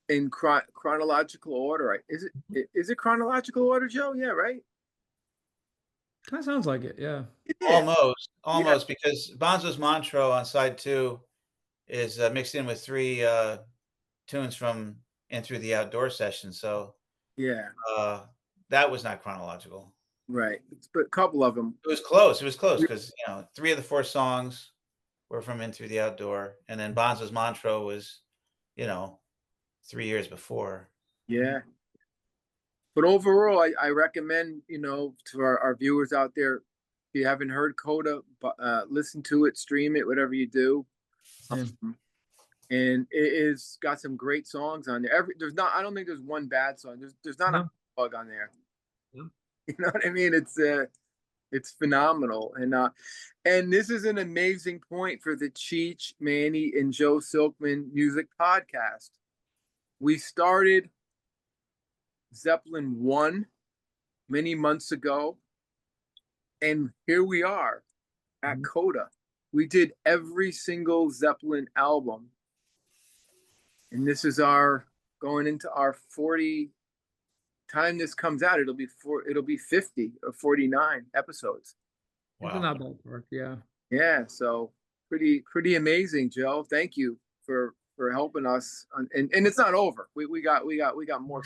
in chronological order. Is it chronological order, Joe? Yeah, right. kind of sounds like it. Yeah. Yeah, Almost, yeah, almost, because Bonzo's Montreux on side 2 is, mixed in with 3, tunes from In Through the Outdoor session, so, yeah. uh, that was not chronological. Right. But a couple of them. It was close because 3 of the 4 songs were from In Through the Outdoor, and then Bonzo's Montreux was, you know, 3 years before. Yeah. But overall, I recommend, to our viewers out there, if you haven't heard Coda, listen to it, stream it, whatever you do. Same. And it is got some great songs on there. I don't think there's one bad song. There's not a No. bug on there. No. You know what I mean? It's phenomenal. And this is an amazing point for the Cheech, Manny, and Joe Silkman music podcast. We started Zeppelin 1 many months ago, and here we are at Mhm. Coda. We did every single Zeppelin album, and this is our going into our 40 time this comes out. It'll be 50 or 49 episodes. It's Wow. not ballpark. Yeah. Yeah, so pretty amazing, Joe. Thank you for helping us. And it's not over. We got more.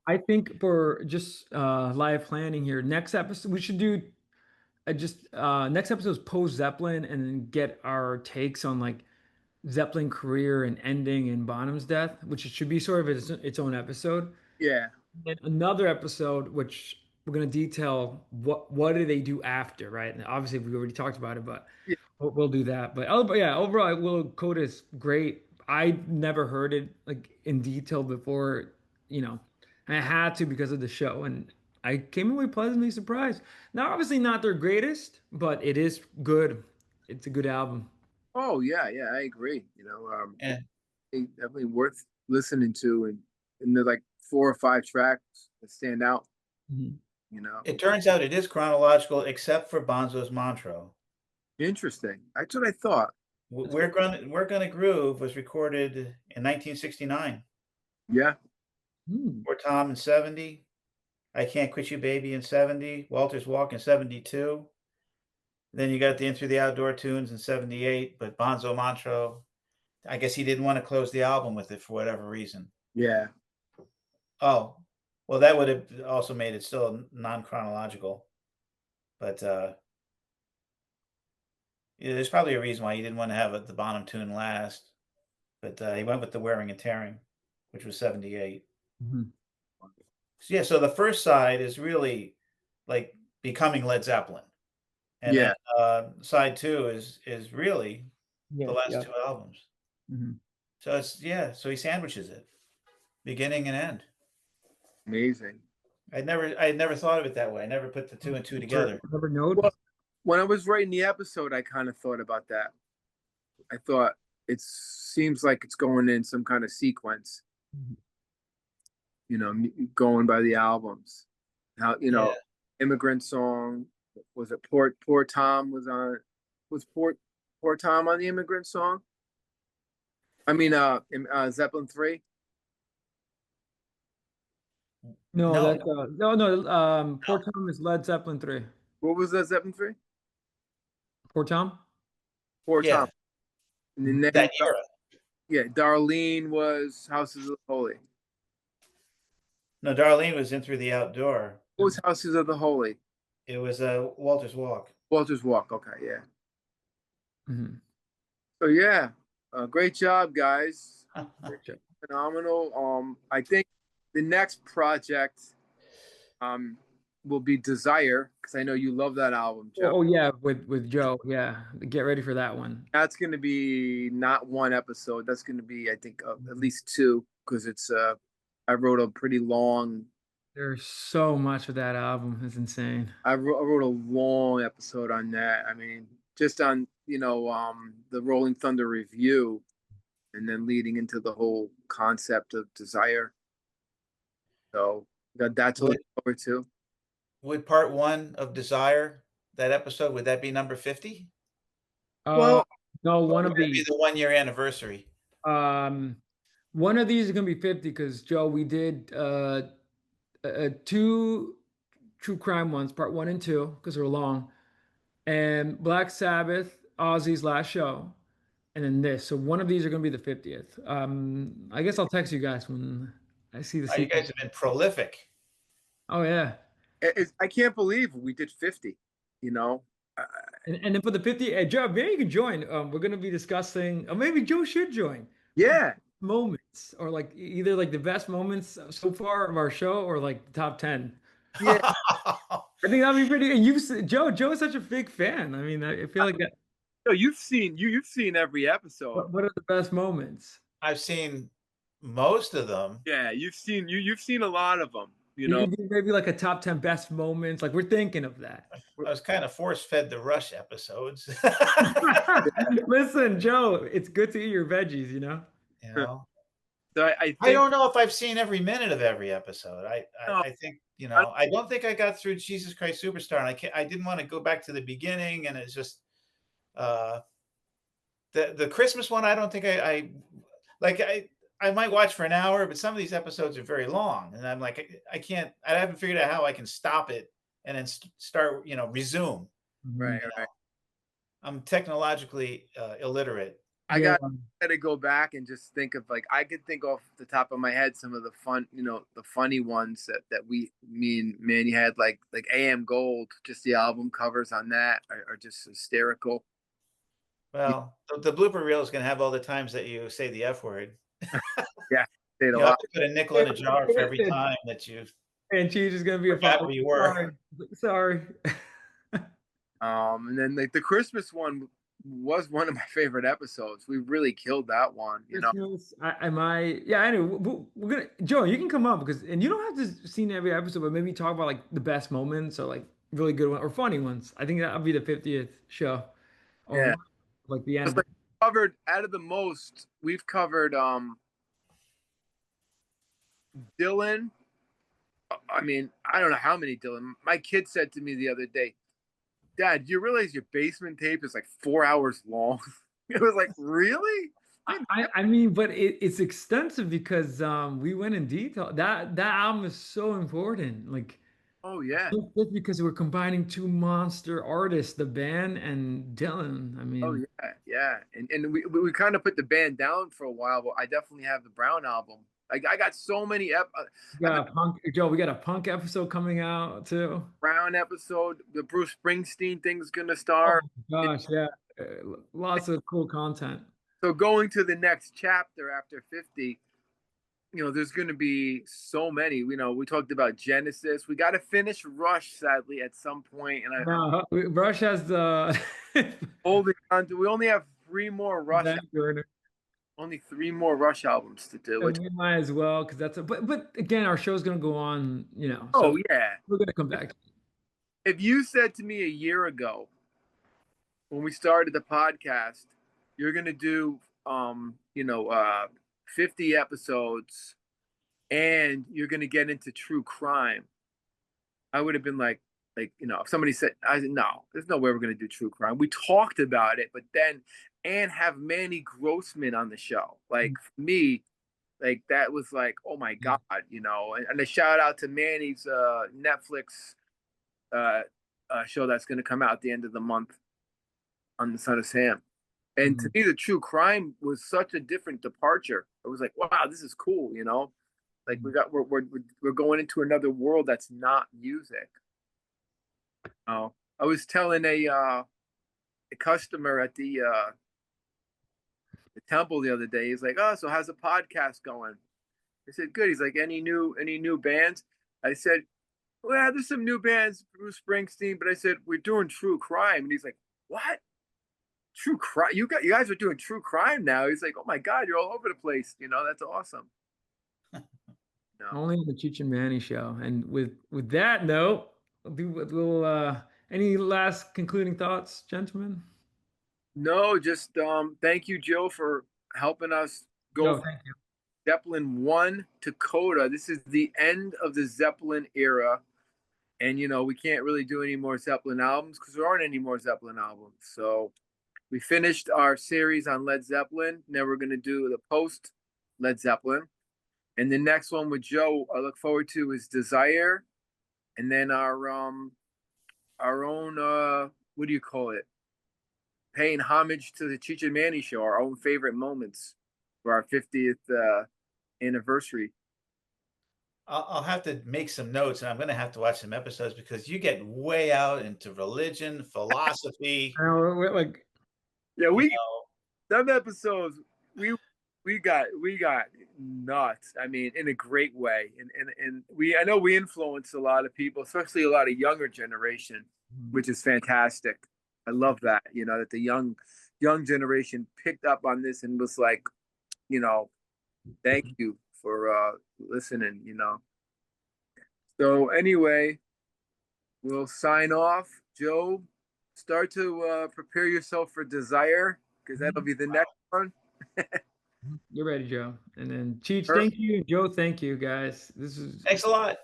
I think for just live planning here, next episode we should do just next episode is post Zeppelin and then get our takes on like Zeppelin career and ending and Bonham's death, which it should be sort of its own episode. Yeah, And another episode, which we're going to detail what do they do after, right? And obviously we already talked about it, but yeah, we'll do that. But yeah, overall, Will Coda is great. I never heard it like in detail before, you know. I had to because of the show, and I came away pleasantly surprised. Now, obviously not their greatest, but it is good. It's a good album. Oh yeah, yeah, I agree. Yeah. Definitely worth listening to, and there's like 4 or 5 tracks that stand out. Mhm. You know, It turns out it is chronological, except for Bonzo's Mantra. interesting. That's what I thought. That's We're Gonna Groove was recorded in 1969. Yeah, Hmm. For Tom in 70, I Can't Quit You Baby in 70, Walter's Walk in 72. Then you got the In Through the Outdoor Tunes in 78, but Bonzo Mantra, I guess he didn't want to close the album with it for whatever reason. yeah, Oh, well, that would have also made it still non-chronological. But yeah, there's probably a reason why he didn't want to have the bottom tune last. But he went with the Wearing and Tearing, which was 78. Mhm. So, yeah, so the first side is really like becoming Led Zeppelin. And then yeah. side two is really the Yes, last yeah. two albums. Mhm. So so he sandwiches it, beginning and end. Amazing. I had never thought of it that way. I never put the two and two together. Never noted. Well, when I was writing the episode, I kind of thought about that. I thought it seems like it's going in some kind of sequence. Mhm. Going by the albums. How Yeah. Immigrant Song, was it Poor Tom was Poor Tom on the Immigrant Song? I mean, Zeppelin 3. No, No, that's no. Poor Tom is Led Zeppelin 3. What was that, Zeppelin 3? Poor Tom? Poor Tom. yeah, And then that era. yeah, Darlene was Houses of the Holy. No, Darlene was In Through the Outdoor. What was Houses of the Holy? It was Walter's Walk. Walter's Walk. Okay, yeah. Mhm. So yeah, great job, guys. Great job. Phenomenal. I think the next project will be Desire, because I know you love that album, Joe. Oh yeah, with Joe. Yeah, get ready for that one. That's going to be not one episode. That's going to be, I think, at least two, because I wrote a pretty long. There's so much of that album. It's insane. I wrote a long episode on that. I mean, just on the Rolling Thunder review, and then leading into the whole concept of Desire. So got that to look Would forward to. would part one of Desire, that episode, would that be number 50? Uh, Well, no, Or one would of that be these. the 1 year anniversary? Um, one of these is gonna be 50 because Joe, we did two true crime ones, part one and two, because they're long, and Black Sabbath, Ozzy's last show, and then this. So one of these are gonna be the 50th. I guess I'll text you guys when I see the Oh, you guys sequence. have been prolific. Oh yeah. I can't believe we did 50. You know, I, And then for the 50, Joe, maybe you can join. We're going to be discussing, or maybe Joe should join yeah, moments, or like either like the best moments so far of our show, or like the top 10. yeah. I think that'd be pretty. And Joe is such a big fan. I mean, I feel like that. No, you've seen every episode. What are the best moments? I've seen most of them. Yeah, you've seen a lot of them. You can do maybe like a top 10 best moments. Like we're thinking of that. I was kind of force-fed the Rush episodes. Listen, Joe, it's good to eat your veggies, you know? You know? So I I think don't know if I've seen every minute of every episode. no, I think, I, I don't think I got through Jesus Christ Superstar, and I didn't want to go back to the beginning, and it's just uh the Christmas one. I don't think I like I might watch for an hour, but some of these episodes are very long, and I'm like I can't. I haven't figured out how I can stop it and then start, resume. right, Mhm. right. I'm technologically illiterate. I Yeah. got to go back and just think of, like, I could think off the top of my head some of the the funny ones that me and Manny had, like AM Gold. Just the album covers on that are just hysterical. Well, the blooper reel is going to have all the times that you say the F word. Yeah, say it a You'll have lot. to put a nickel in a jar for every time that you And Cheech is gonna be a forgot follow. where you were. Sorry. And then like the Christmas one was one of my favorite episodes. We really killed that one, you know. Christmas. Yeah, anyway, we're gonna Joe, you can come up because and you don't have to see every episode, but maybe talk about like the best moments or like really good ones or funny ones. I think that'll be the 50th show Yeah. or like the It's end. like covered out of the most, we've covered Dylan. I mean, I don't know how many Dylan. My kid said to me the other day, Dad, do you realize your basement tape is like 4 hours long? It was like, really? I mean, but it's extensive because we went in detail. That album is so important. Like Oh yeah. just because we're combining two monster artists, the band and Dylan. I Oh mean, yeah, yeah. And we kind of put the band down for a while, but I definitely have the Brown album. Like I got so many we I've been got a punk Joe, we got a punk episode coming out too. Brown episode. The Bruce Springsteen thing's gonna Oh start. my gosh, yeah. Lots of cool content. So going to the next chapter after 50, there's going to be so many. We talked about Genesis. We got to finish Rush, sadly, at some point, and I'm No, Rush has the holding on to. We only have three more Rush, Van Gogh, only three more Rush albums to do. and we might as well because that's a but again, our show's gonna go on, so Oh yeah, we're gonna come back. if you said to me a year ago when we started the podcast, you're going to do 50 episodes and you're going to get into true crime, I would have been if somebody said, I said, no, there's no way we're going to do true crime. We talked about it, but then, and have Manny Grossman on the show. Like for me, like that was like, oh my God, and a shout out to Manny's Netflix uh, show that's going to come out at the end of the month on the Son of Sam. And to me, the true crime was such a different departure. It was like, wow, this is cool. Like we're going into another world that's not music. I was telling a customer at the temple the other day. He's like, "Oh, so how's the podcast going?" I said, "Good." He's like, "Any new bands?" I said, "Well, there's some new bands, Bruce Springsteen." But I said, "We're doing true crime," and he's like, "What? True crime? You guys are doing true crime now?" He's like, "Oh my God, you're all over the place. That's awesome." No. Only on the Cheech and Manny show. And with that note, any last concluding thoughts, gentlemen? No, just thank you, Joe, for helping us go Joe, from thank you. Zeppelin 1 to Coda. This is the end of the Zeppelin era. And we can't really do any more Zeppelin albums because there aren't any more Zeppelin albums. So we finished our series on Led Zeppelin. Now we're gonna do the post Led Zeppelin. And the next one with Joe I look forward to is Desire. And then our own what do you call it? Paying homage to the Cheech and Manny show, our own favorite moments for our 50th anniversary. I'll have to make some notes, and I'm going to have to watch some episodes because you get way out into religion, philosophy. We're like, Yeah, You we know, some episodes we got nuts. I mean, in a great way. And I know we influenced a lot of people, especially a lot of younger generation, which is fantastic. I love that, that the young generation picked up on this and was like, thank you for listening. So anyway, we'll sign off. Joe, start to prepare yourself for Desire because that'll be the next one. you're ready, Joe. And then Cheech, Perfect. thank you. Joe, thank you, guys. This is thanks a lot.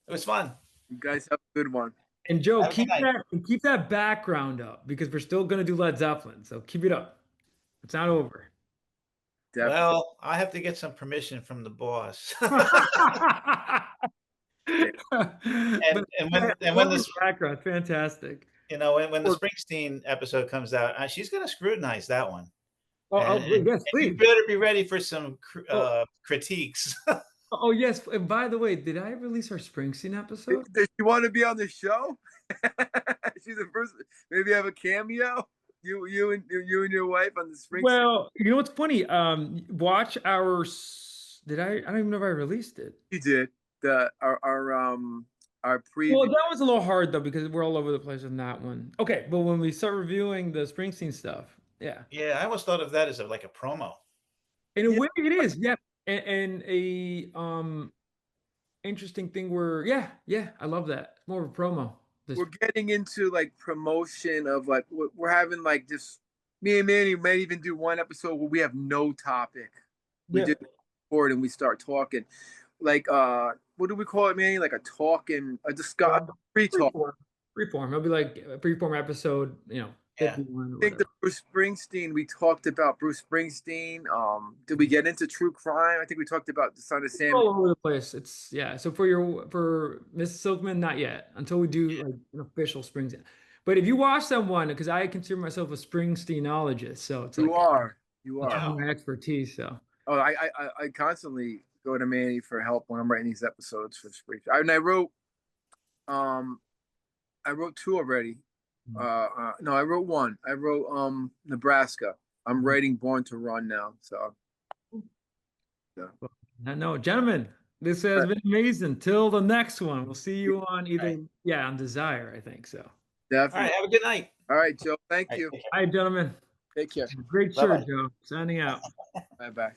It was fun. You guys have a good one. and Joe, Have a good night. keep that background up because we're still gonna do Led Zeppelin. So keep it up. It's not over. Definitely. Well, I have to get some permission from the boss. and when this background, fantastic. when the Springsteen episode comes out, she's going to scrutinize that one. Yes, You please. better be ready for some critiques. Oh yes. And by the way, did I release our Springsteen episode? Does she want to be on the show? She's the first. Maybe have a cameo. You and your wife on the Springsteen. Well, you know what's funny? Watch our. Did I? I don't even know if I released it. You did our preview. Well, that was a little hard though because we're all over the place on that one. Okay, but when we start reviewing the Springsteen stuff, Yeah. Yeah, I always thought of that as like a promo. In a Yeah. way, it is. Yeah. And a interesting thing where, yeah, I love that. More of a promo. This, We're getting into like promotion of like we're having like just me and Manny might even do one episode where we have no topic. We yeah. just record and we start talking. Like what do we call it, Manny? Like a talk and a discuss free talk. Freeform. Freeform. It'll be like a freeform episode, Yeah. 51 or I think the whatever. Bruce Springsteen, we talked about Bruce Springsteen. Did we get into true crime? I think we talked about the Son of Sam. All over the place. It's yeah. So for Miss Silkman, not yet until we do like an official Springsteen. But if you watch someone, because I consider myself a Springsteenologist, so it's You like are. You it's are. Wow. my expertise. So Oh, I constantly go to Manny for help when I'm writing these episodes for Spring. And I wrote two already. No, I wrote one. I wrote Nebraska. I'm writing Born to Run now. So yeah. I know, gentlemen, this has been amazing. Till the next one, we'll see you on All either right. on Desire, I think so. All right. Definitely. Have a good night. All right, Joe. Thank All right. you. Take care. All right, gentlemen. Take care. Great Bye show, bye. Joe. Signing out. Bye bye.